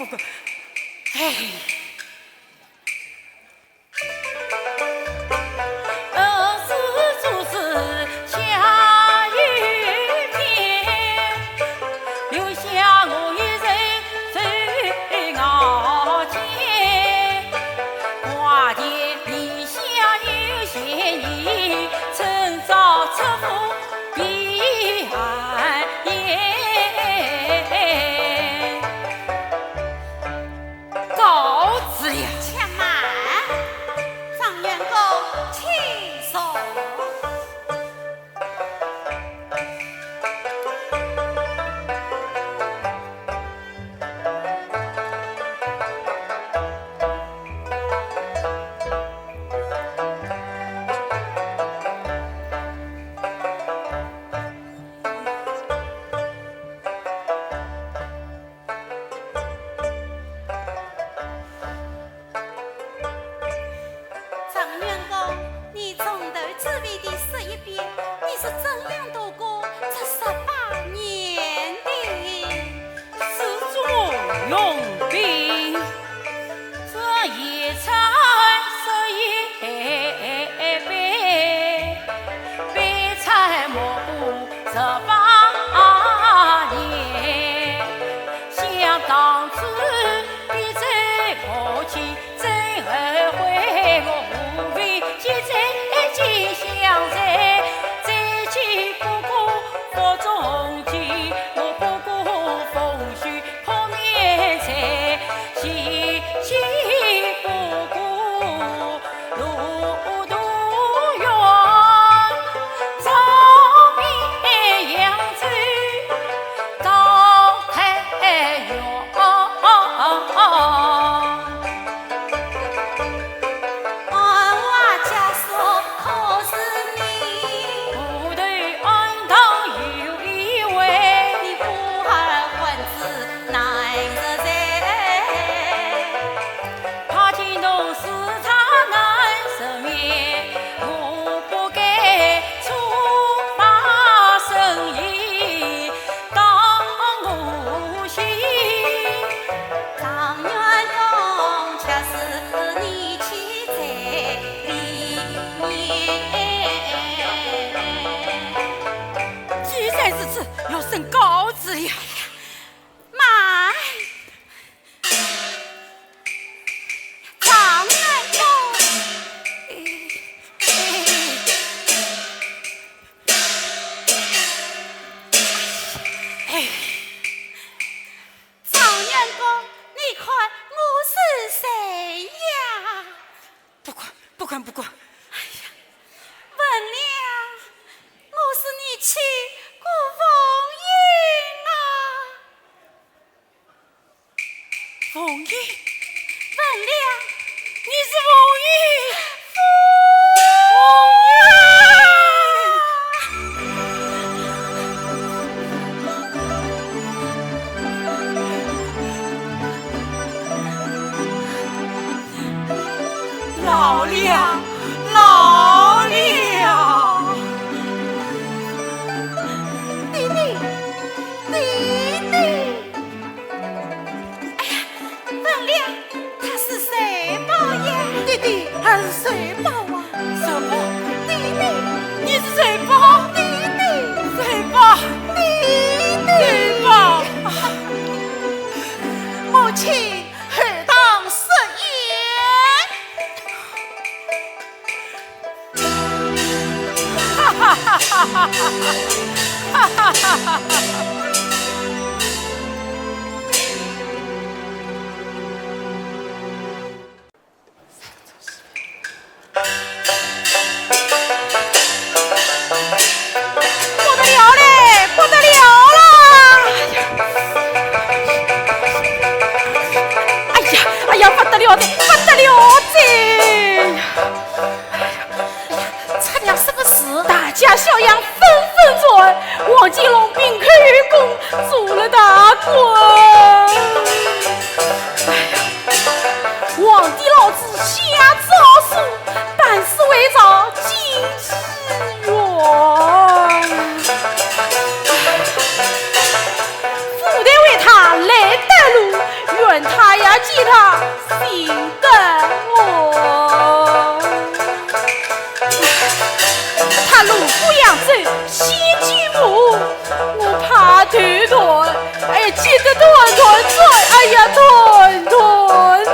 管，哎。子要升高子呀！妈，常来公，常员公，你看我是谁呀？不管，问了，我是你妻顾凤英啊。凤英，问了，你是凤英。老了，老了，弟弟，弟弟，哎呀，问了，他是谁宝呀？弟弟还是谁宝啊？什么？弟弟，你是谁宝？弟弟，谁宝？弟弟，谁宝？母亲何当食不得了嘞，不得了啦！哎呀，不得了的，不得了的！差点什么事？大家小样纷纷作案，王金龙并开于公，做了大官。皇帝老子下诏书，办事为朝金之源。副队为他来带路，愿他呀记他心得我。他路不扬走，先举步，我怕团团，哎呀，记得团团转，哎呀，团团转。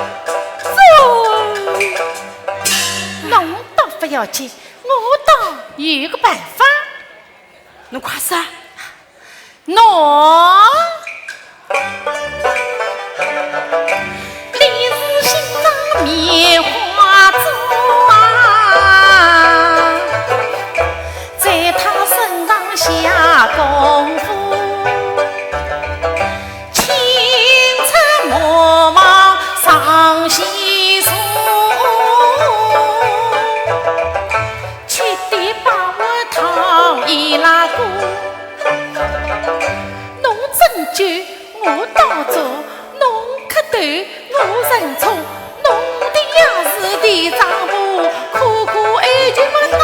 侬倒不要紧，我倒有个办法。侬快说，侬立是心脏棉花桩啊，在他身上下功夫，清晨茫茫上西书，去的把我烫一拉锅。侬针灸，我刀做；侬磕头，我认错。侬的也是地丈夫，苦苦哀求我难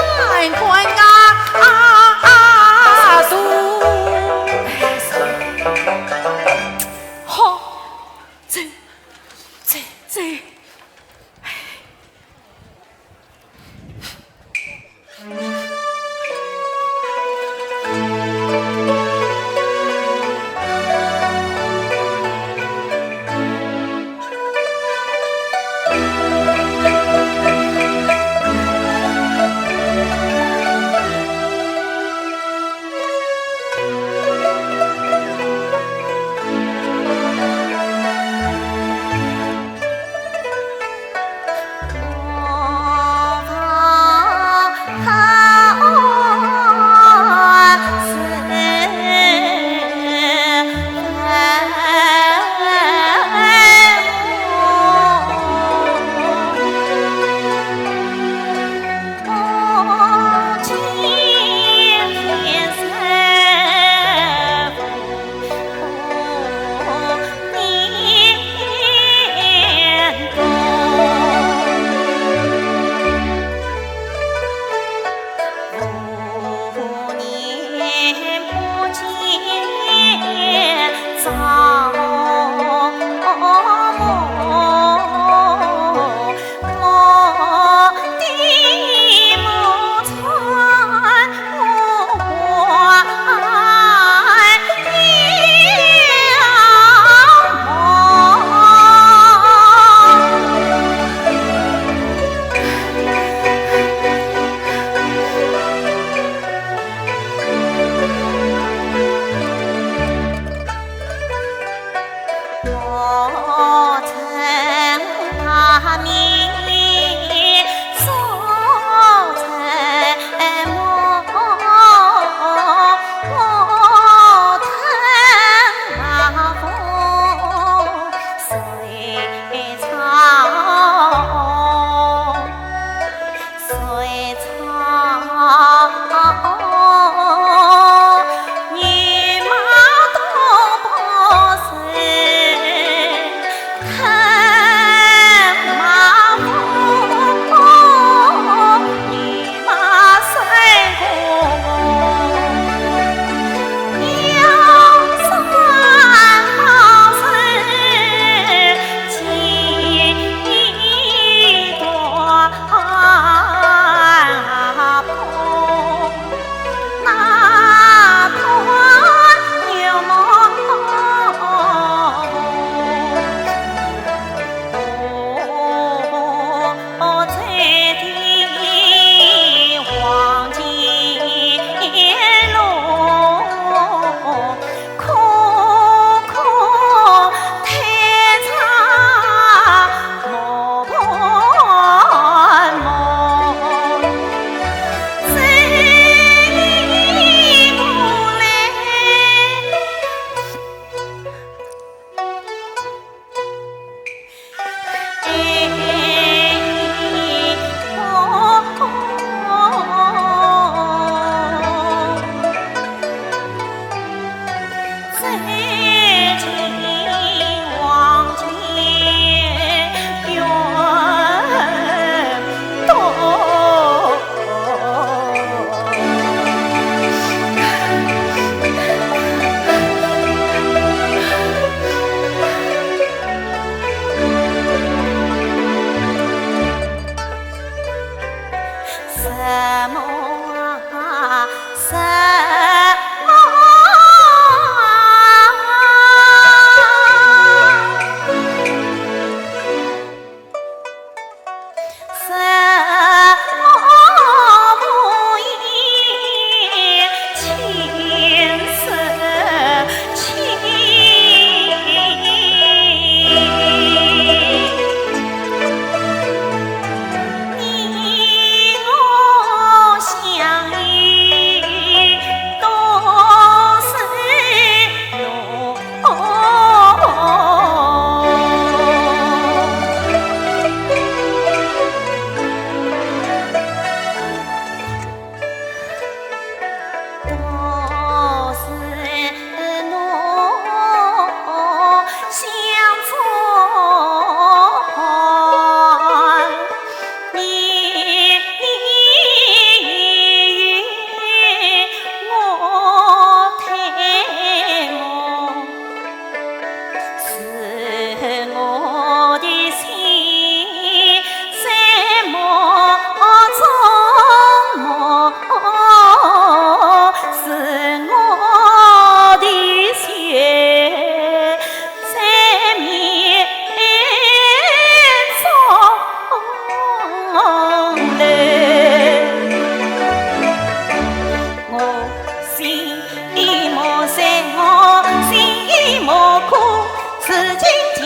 关度。好，走。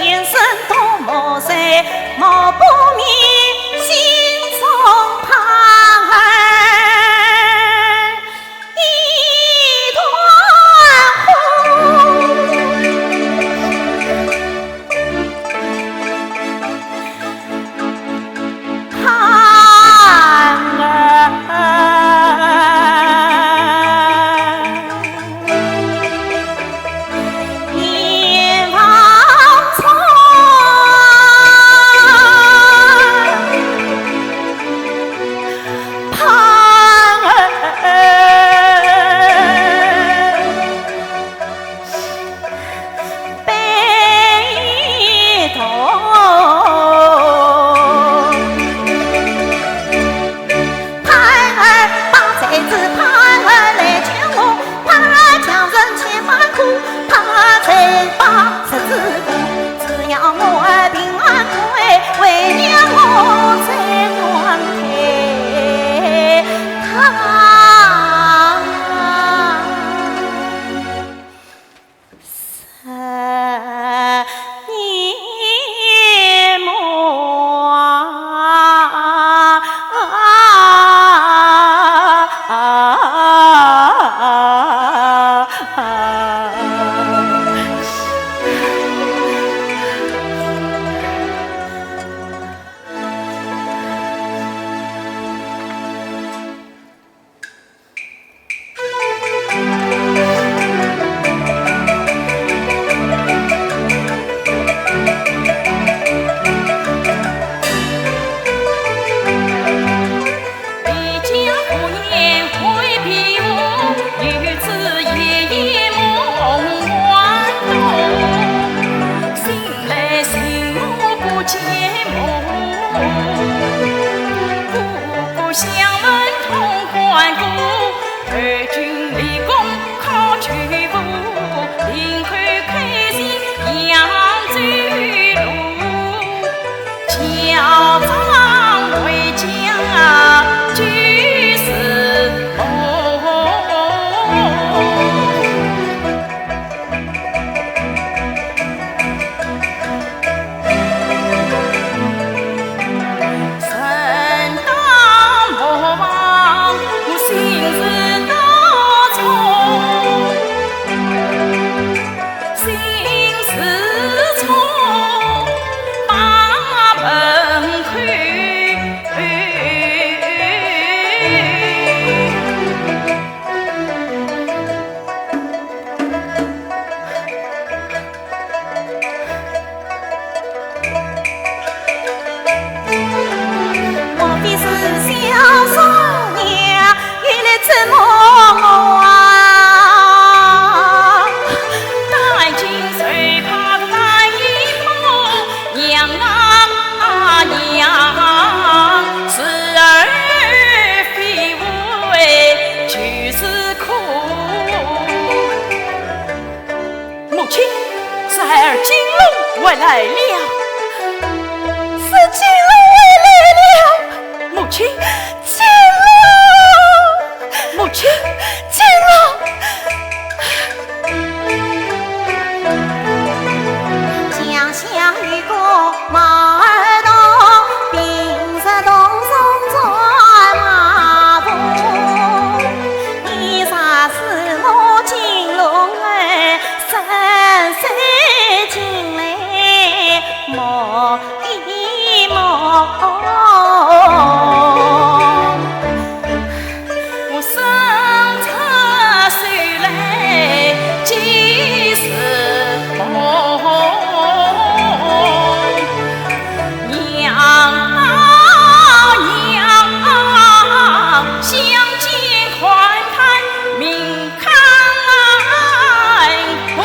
远方儿金龙回来了，是金龙回来了，母亲，金龙，母亲，金龙。江乡一个马儿东，平日东送转马步，衣裳是我金龙儿深深进来摸一摸。我生出水来几时梦，娘啊娘，相见宽谈明开户。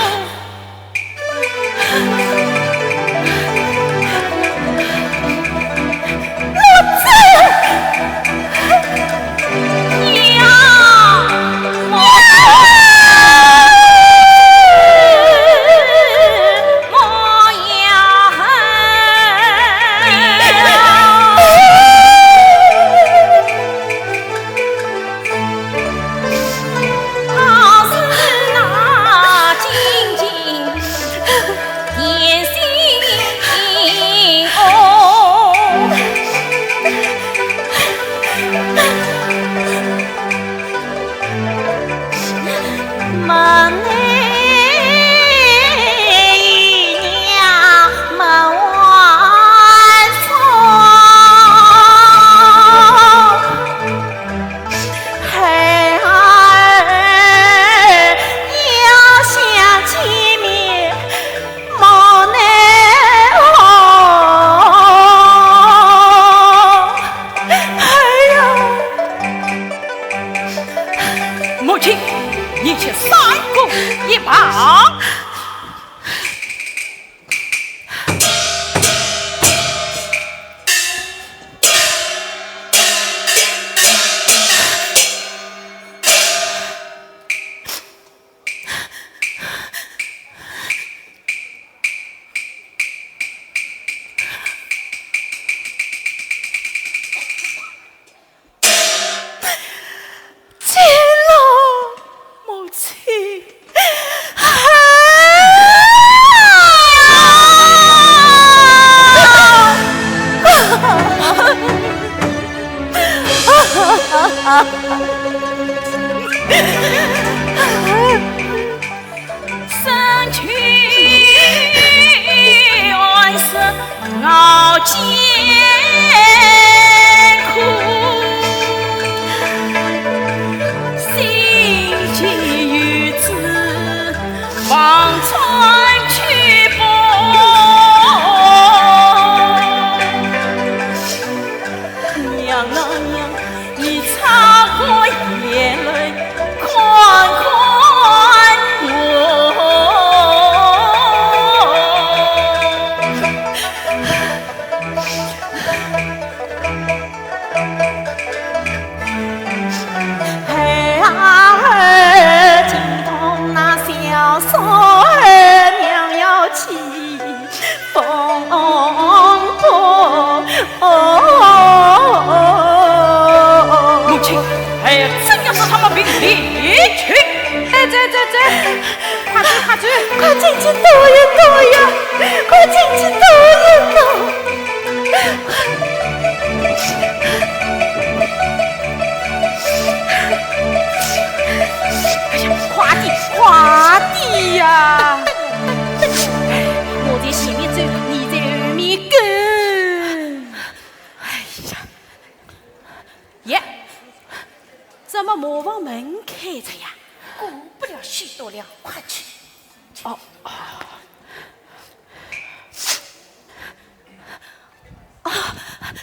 母亲，你去三顾一旁。身躯原是傲艰苦，心急于此望穿去波。娘啊娘，你擦过眼泪宽宽我。孩儿精通那小说儿妙要起风波。母亲，哎，真要是他们被离去！哎，走，快去，快进去躲一躲呀！快进去躲一躲！哎呀，快点呀！我在前面走，你在后面跟。哎呀，耶，怎么磨坊门开着呀？过不了许多了，快去！哦，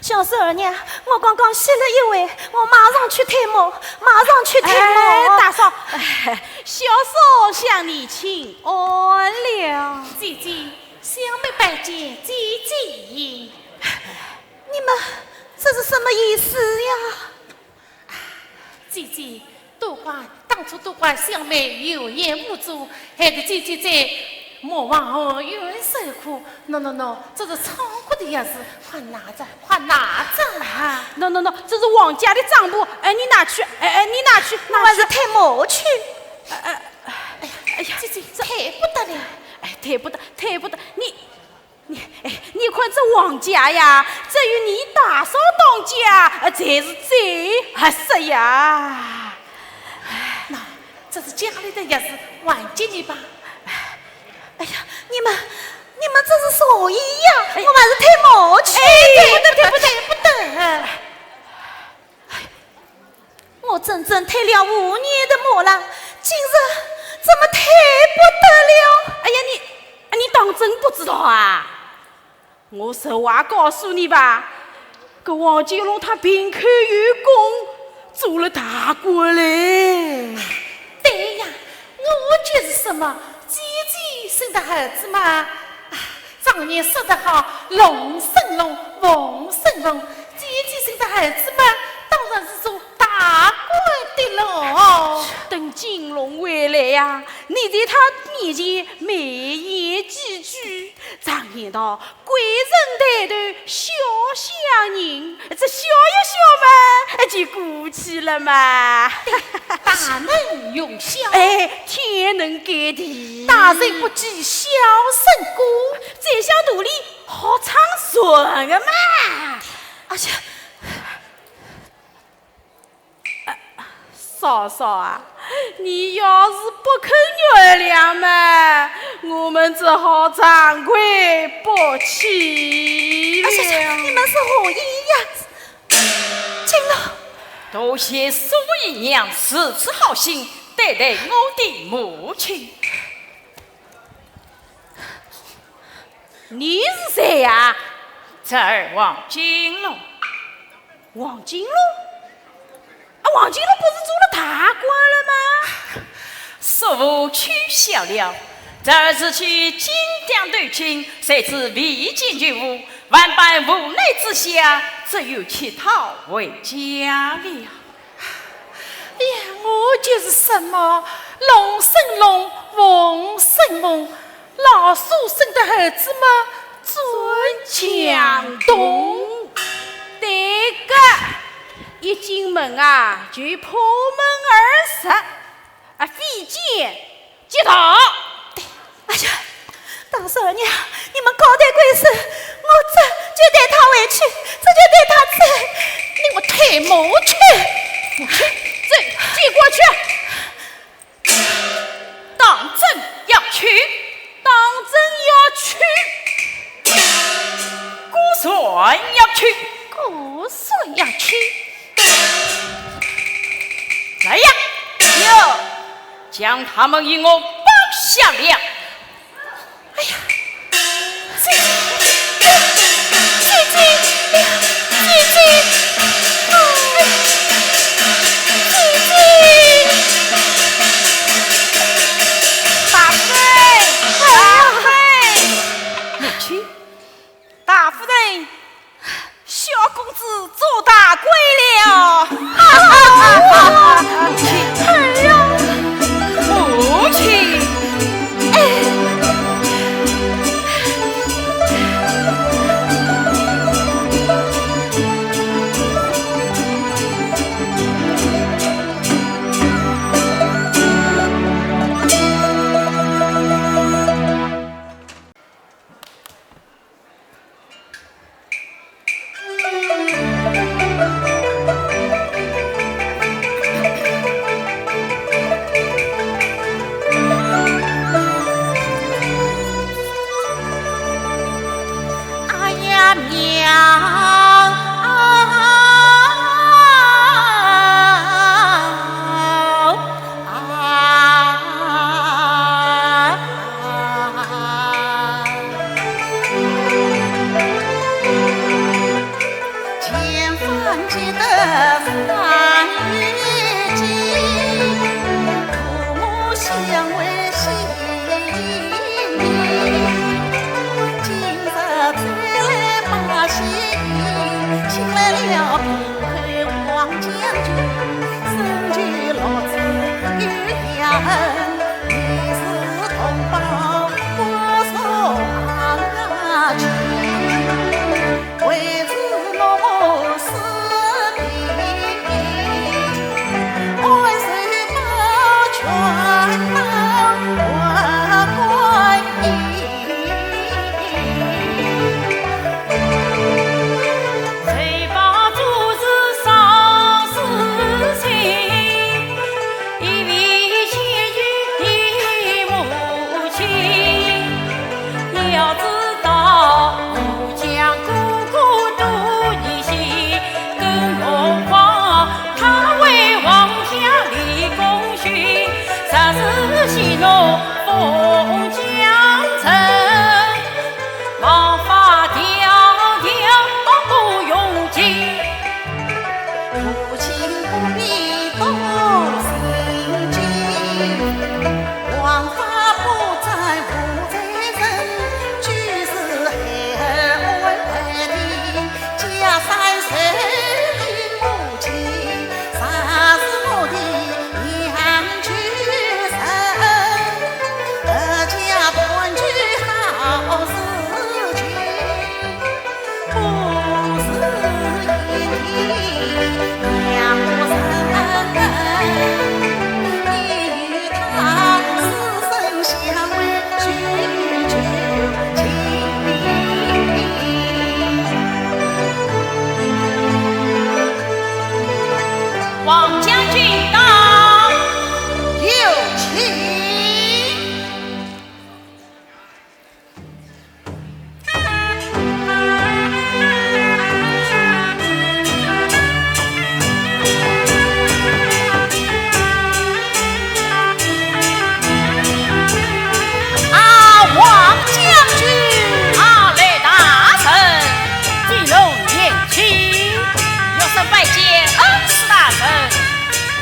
小四儿娘，我刚刚洗了一碗，我马上去抬磨，马上去抬哎，磨。大嫂，小嫂向你请安了。姐姐，小妹拜见姐姐。你们这是什么意思呀？姐姐，当初都怪小妹有眼无珠，害得姐姐在莫往后远受苦。喏，这是仓库的钥匙，快拿着，快拿着啊！no，这是王家的账簿，你拿去，你拿去，我还是太毛去。哎呀，这太不得了！太不得！你看这王家呀，只有你大嫂当家，才是最合适呀。那这是家里的钥匙，还给你吧。哎呀，你们这是啥意呀？我还是太毛去。不得！我整整退了5年的毛了，今日怎么退不得了？哎呀，你当真不知道啊？我实话告诉你吧，这王金龙他平口有功，做了大官嘞。对呀，我就是什么姐姐生的儿子嘛。常言说得好，龙生龙，凤生凤。姐姐生的儿子嘛，当然是做大官的喽。等金龙回来呀，你在他面前美言几句，常言道，贵人抬头笑相迎，这笑一笑嘛，就过去了嘛。大能用笑，天能盖地，大人不计小胜过，在小肚里好长顺的嘛。而且，嫂嫂啊，你要是不肯原谅嘛，我们只好惭愧不起了。你们是何意呀？金龙，多谢苏姨娘如此好心对待我的母亲。你是谁呀？侄儿王金龙。王金龙？王金龙不是做了大官了吗？叔父取消了，侄儿是去金鼎对亲，谁知未见觉悟，万般无奈之下，只有乞讨回家了。哎呀，我就是什么龙生龙，凤生凤，老叔生的儿子嘛，尊强东。对个，一进门啊就破门而入，飞剑接讨。哎呀，大嫂娘，你们高抬贵手，我这就带他回去，这就带他走。你我太毛去，接过去，当真要去，姑算要去，我说要去。这样，有将他们与我绑下了。哎呀，姐姐。大夫人，小公子做大官了。母亲，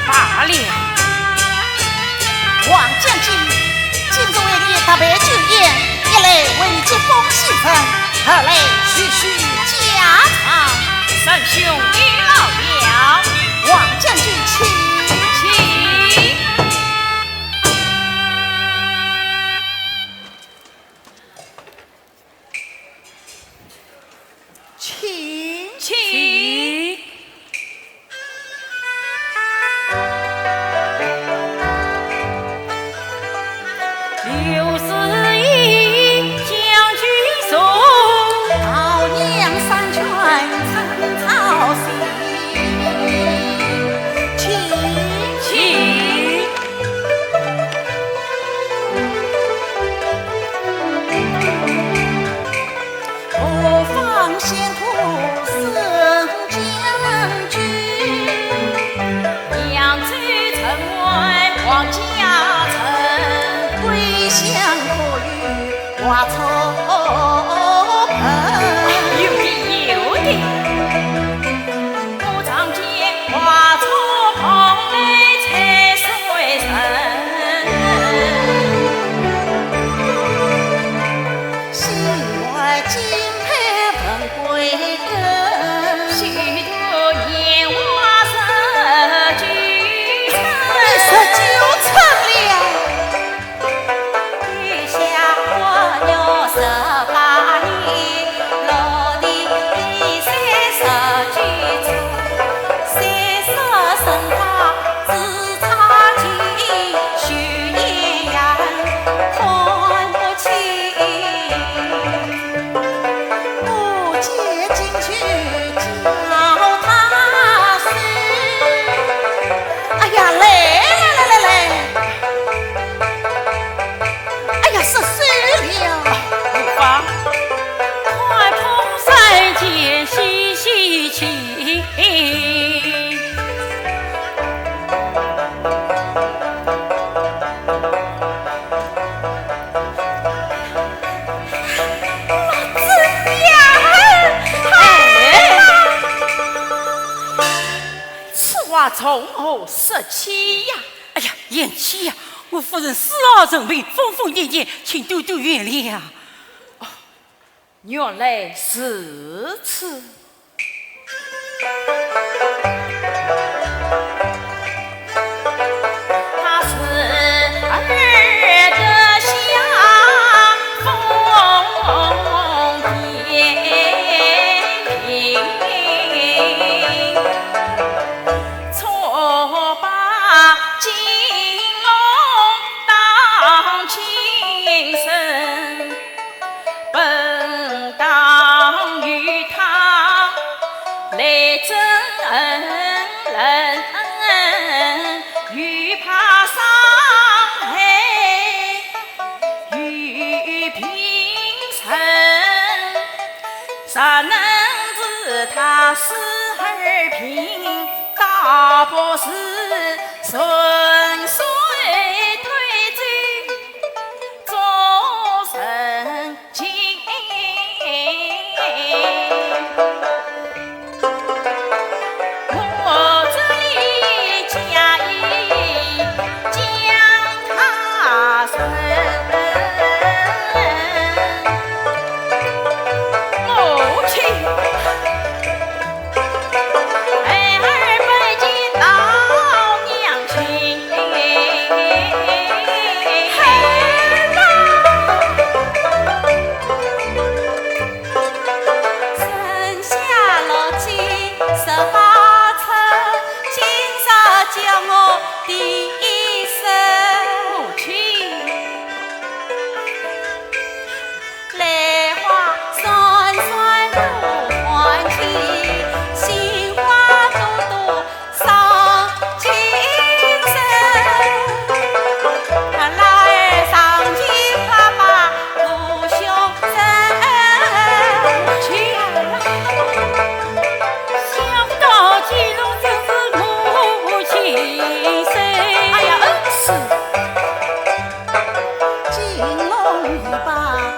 罢了。王将军，今日为你特别酒宴，一来为你接风洗尘，二来叙叙家常。三兄遇老了，王将军请。花草盆，有的，我常见花草盆内采水神，心怀金佩盆归根，许多烟花十九层了。18年，老弟一三十九出，30生他只差几，许艳阳看不清。我借进去叫他睡，哎呀来！哎呀是睡了。快捧三件喜喜情，此话从何说起呀？哎呀，言起呀，我夫人死而成病，疯疯癫癫，请多多原谅。原来是此。他是儿的相逢天平，错把金龙当亲生。本当与他来争人，又怕伤害与平生，啥能知他死而平，大伯是顺遂推进终身情。我这里假意将他生，母亲儿不见老娘亲，剩下了金18层，今朝叫我第一声母亲。来花酸酸入欢天，杏花朵朵上青山。拉儿上前拍拍父兄想到金龙真是母亲生。哎呀，是金龙一把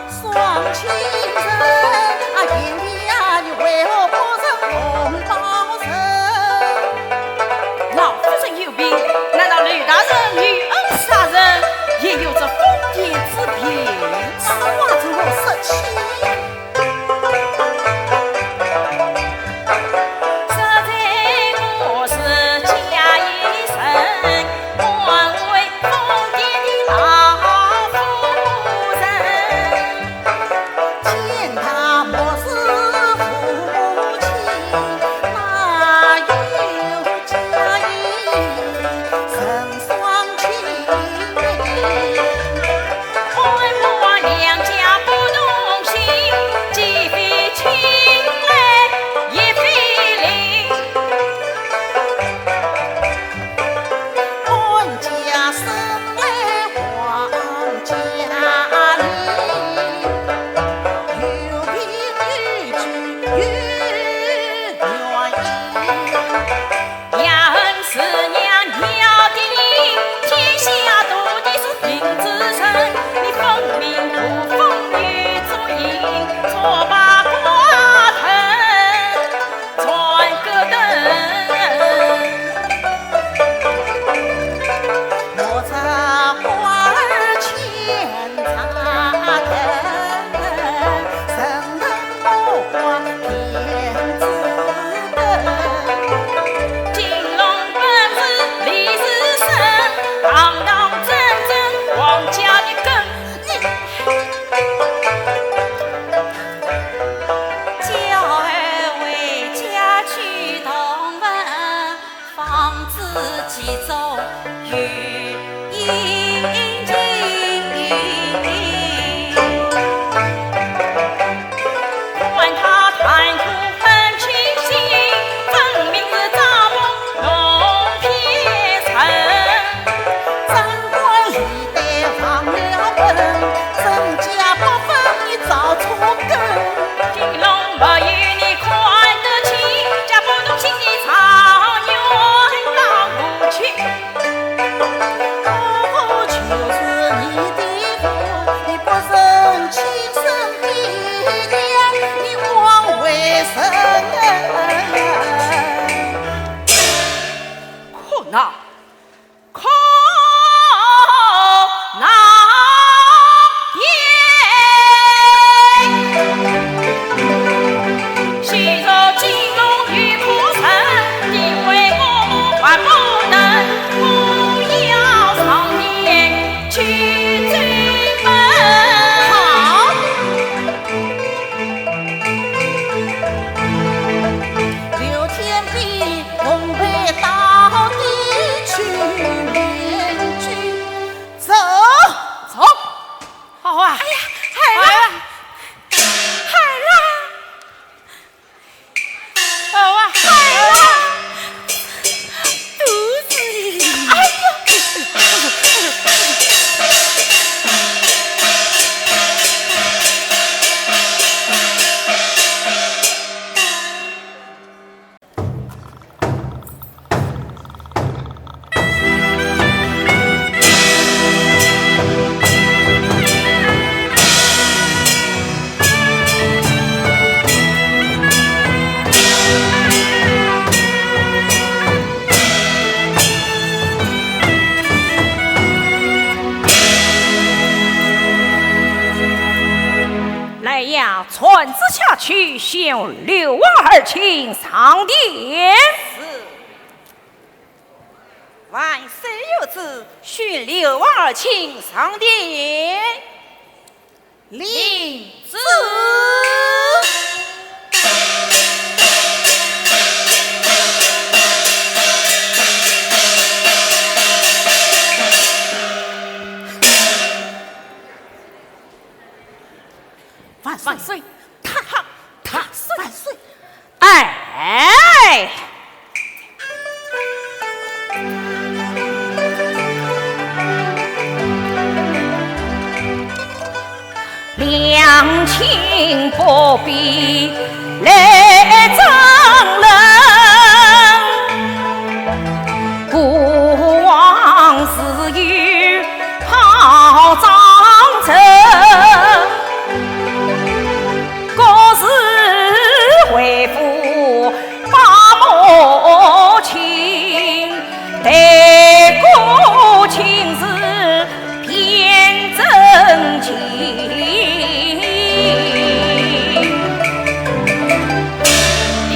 双亲人，啊，眼里呀，你为何不是红包人？老夫人有病。曾家不分你早出根。金龙不与你宽得起，家不动心你长远到无去。我就是你的父，你不认亲生的娘，你枉为人。可恼，可恼也！昔日金龙与苦城，你为我还不能，我要常年去追奔。好，刘天碧红背到底去联军，走走，好啊！哎呀，海浪，海浪，好啊！海浪，肚子里，哎呦！来呀，船子下去，向刘王二卿上殿。万岁有旨，许刘王二卿上殿。领旨。万岁！他万岁！哎，两情不必来争论，古往事有好章程。为父把母亲，待过亲事偏真情。领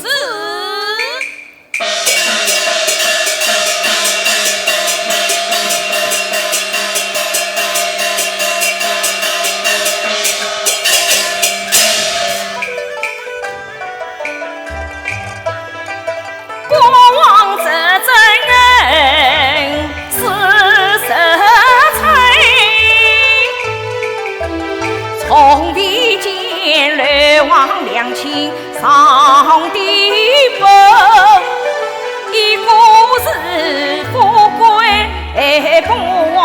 旨。过往这真恩是实诚，从地见来往两情上地奔，一个是富贵不忘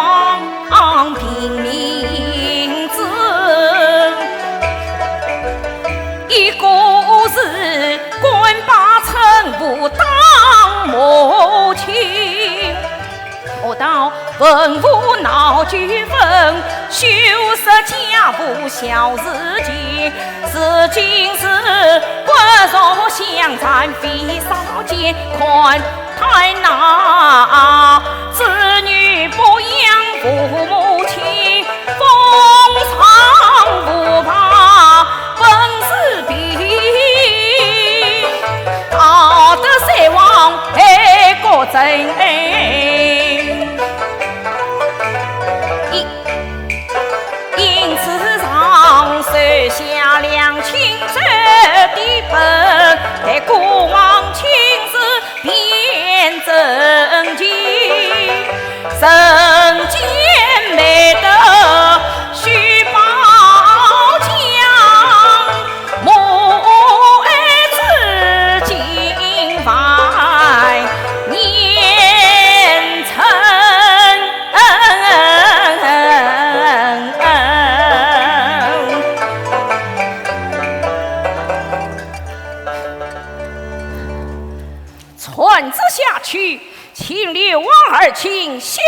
平民子，一个是官把臣不当母亲。我到文武闹纠纷，修饰家父小事情，是今是不容相残，非少见宽太难。子女不养父母亲，风霜不怕本是病，道德善忘爱国真。因此上手下两亲这的本，待过往亲事变真情，人间美德须报疆，母爱至今百年成。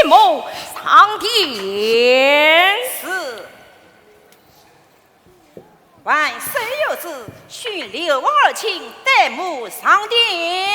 母上殿。是。万岁有旨，训刘王二卿带母上殿。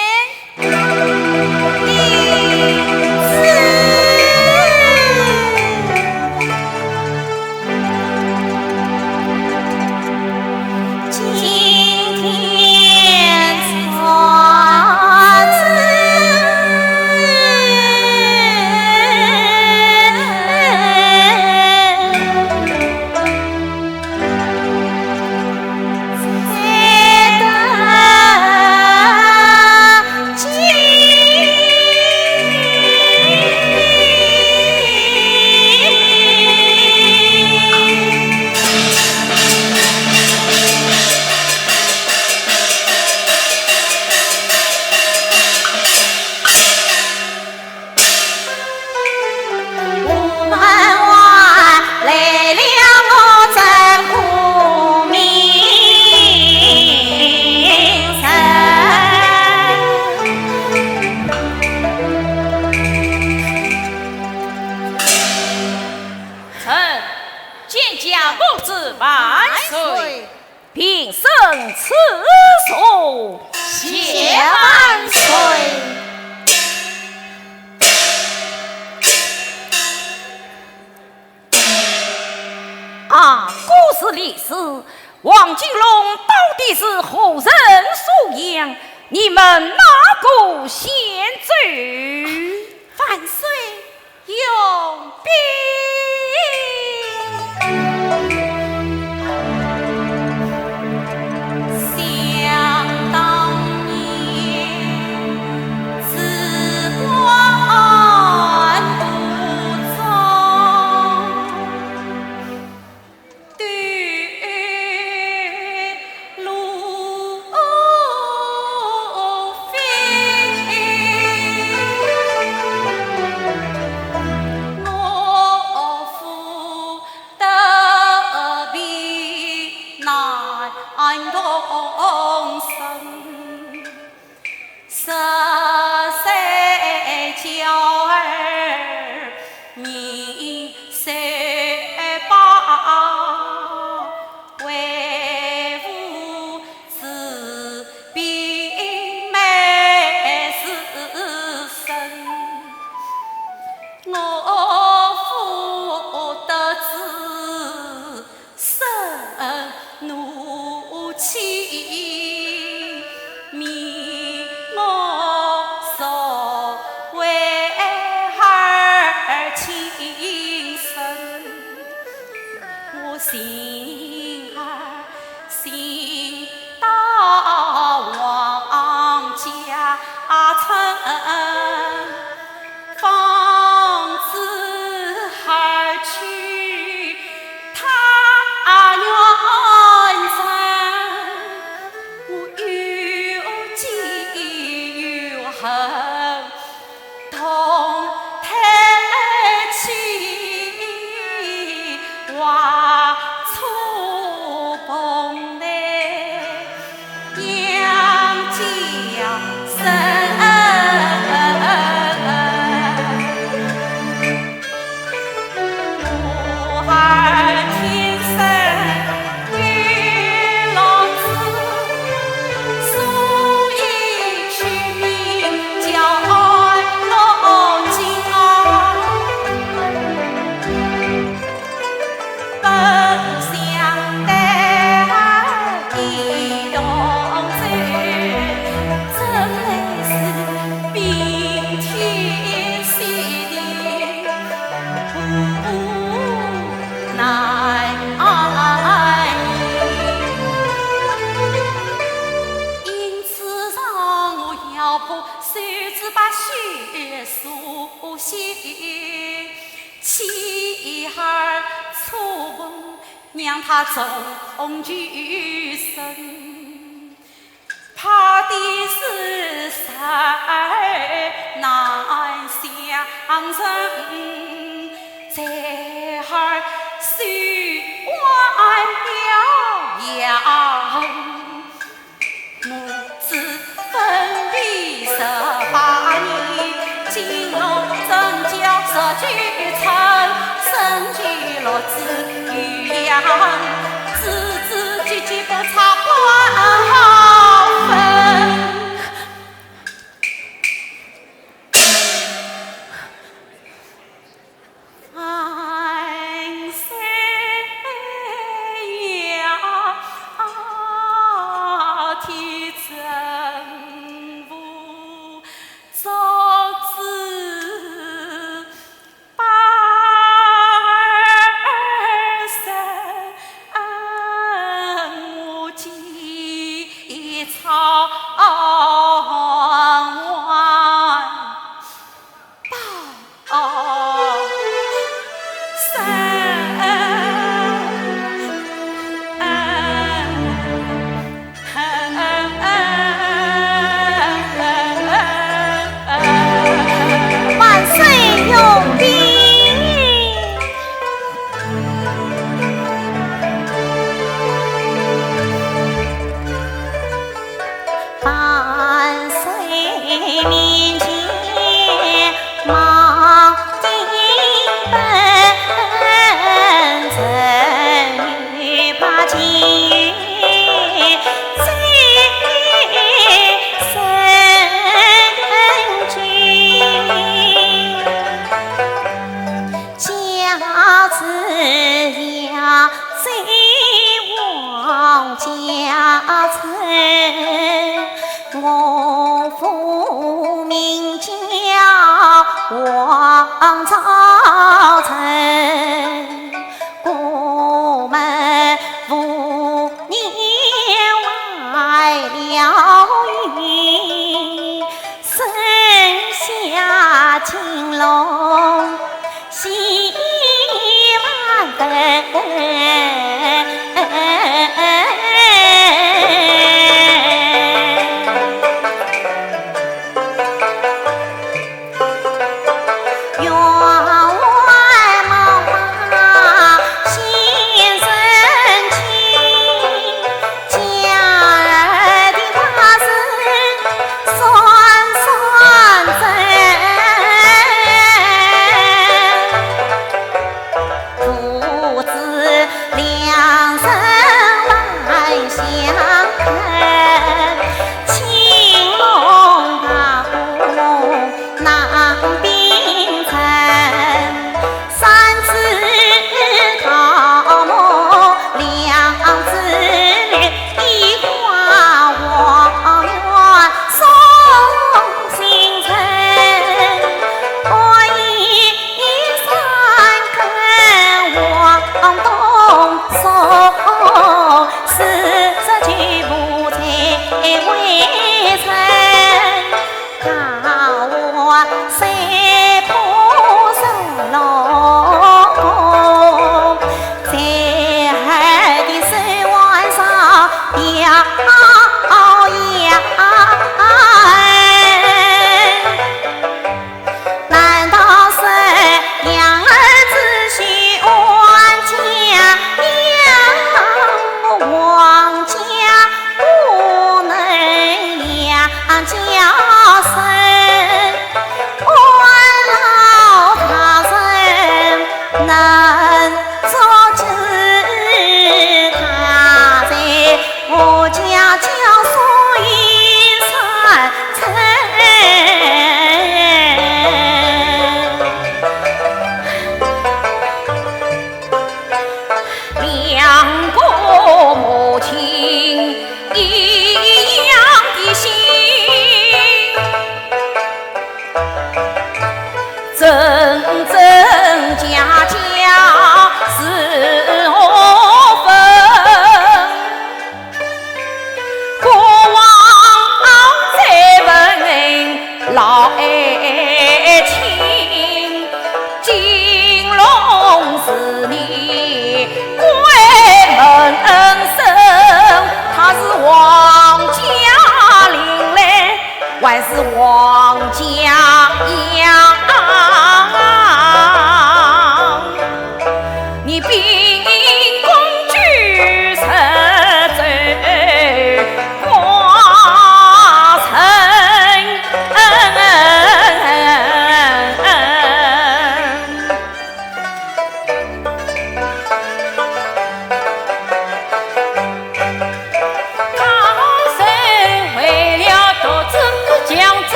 万岁！平生赐寿，谢万岁！啊，故事历史，王金龙到底是何人所养？你们哪个先走？万岁有禀。让他终举身，怕的是世难相认，这儿许完了呀，母子分别18年，金龙真教社稷。家臣，我父名叫王朝臣，过门5年外了孕，生下青龙喜万分。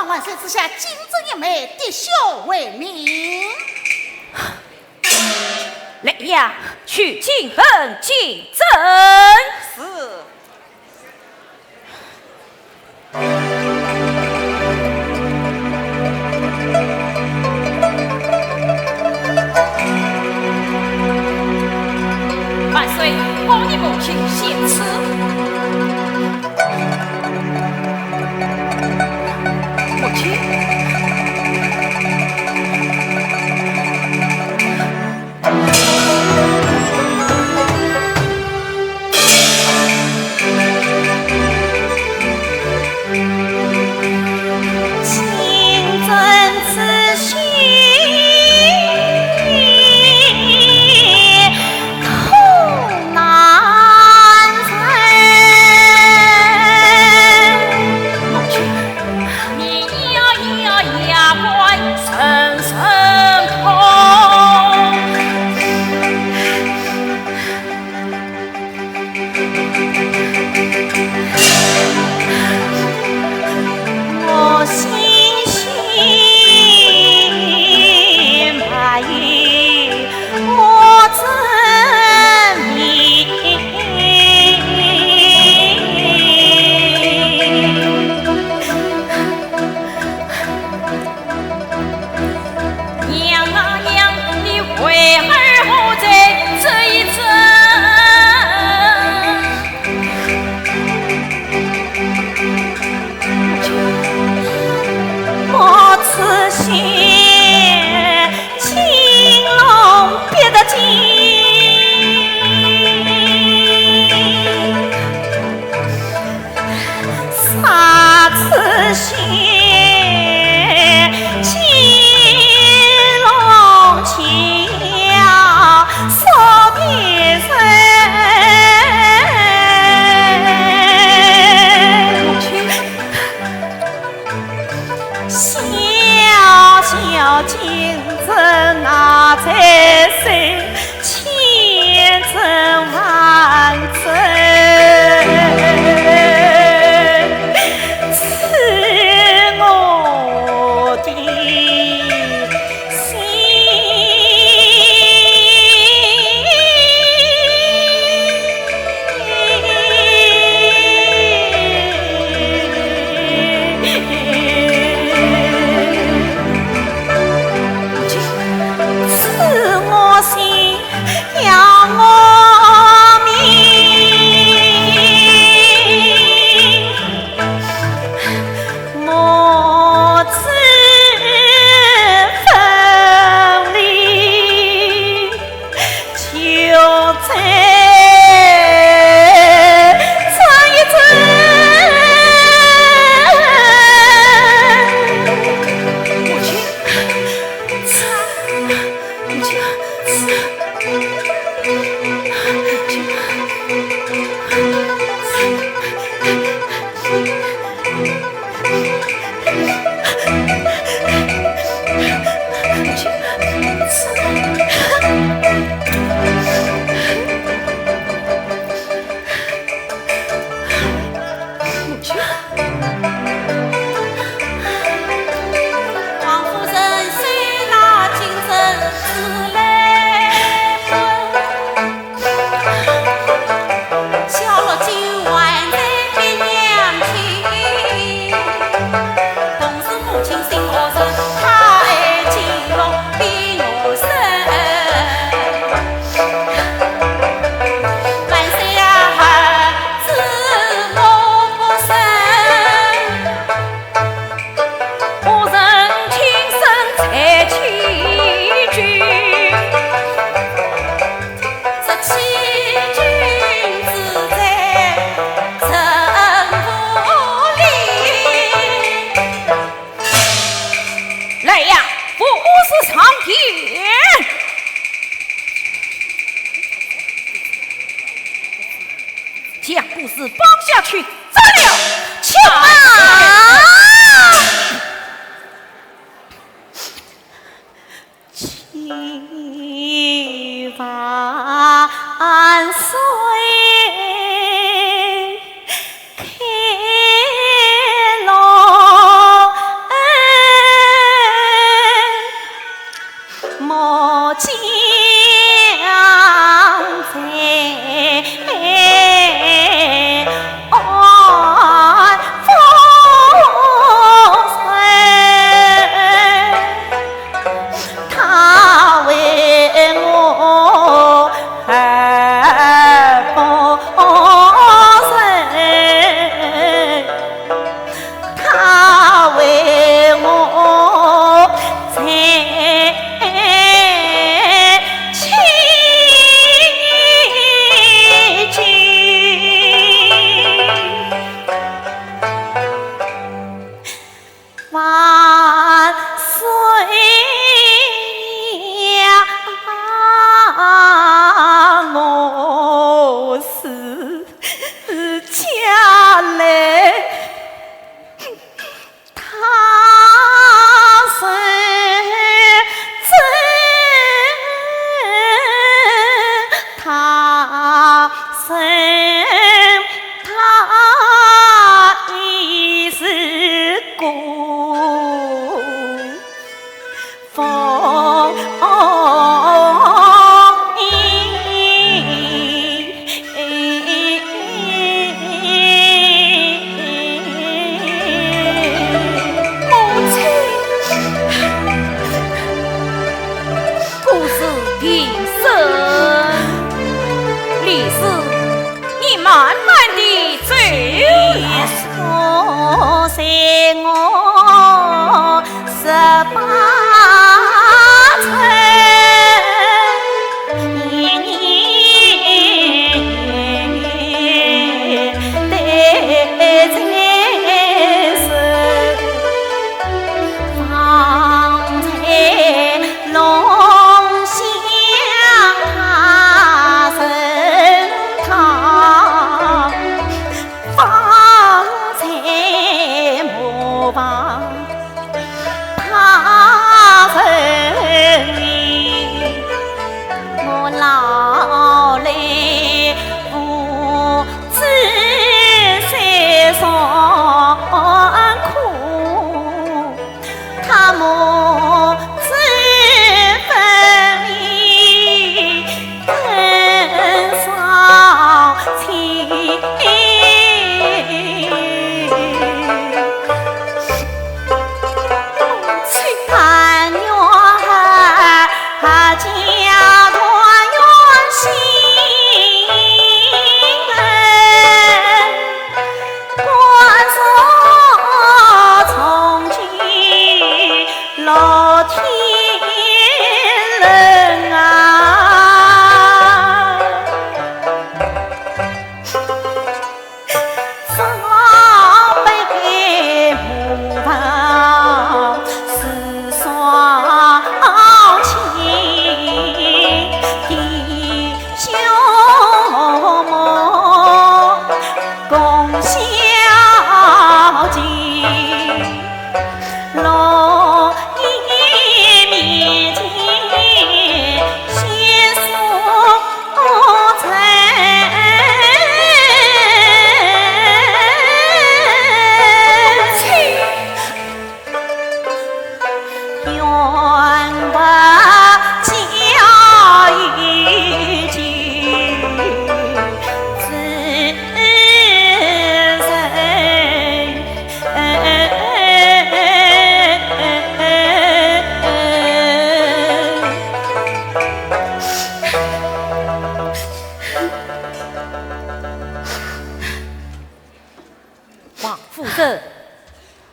万岁之下，金针一枚，滴血为名。来呀，去进坟进针。是。万岁，我的母亲献词。事帮下去，走了，去吧。7万岁。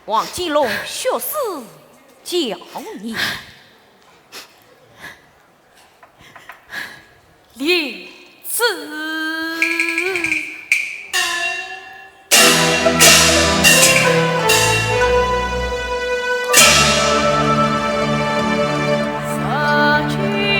王金龙学士教你，立志。19年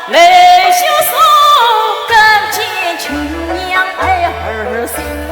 泪羞手，更见亲娘儿孙。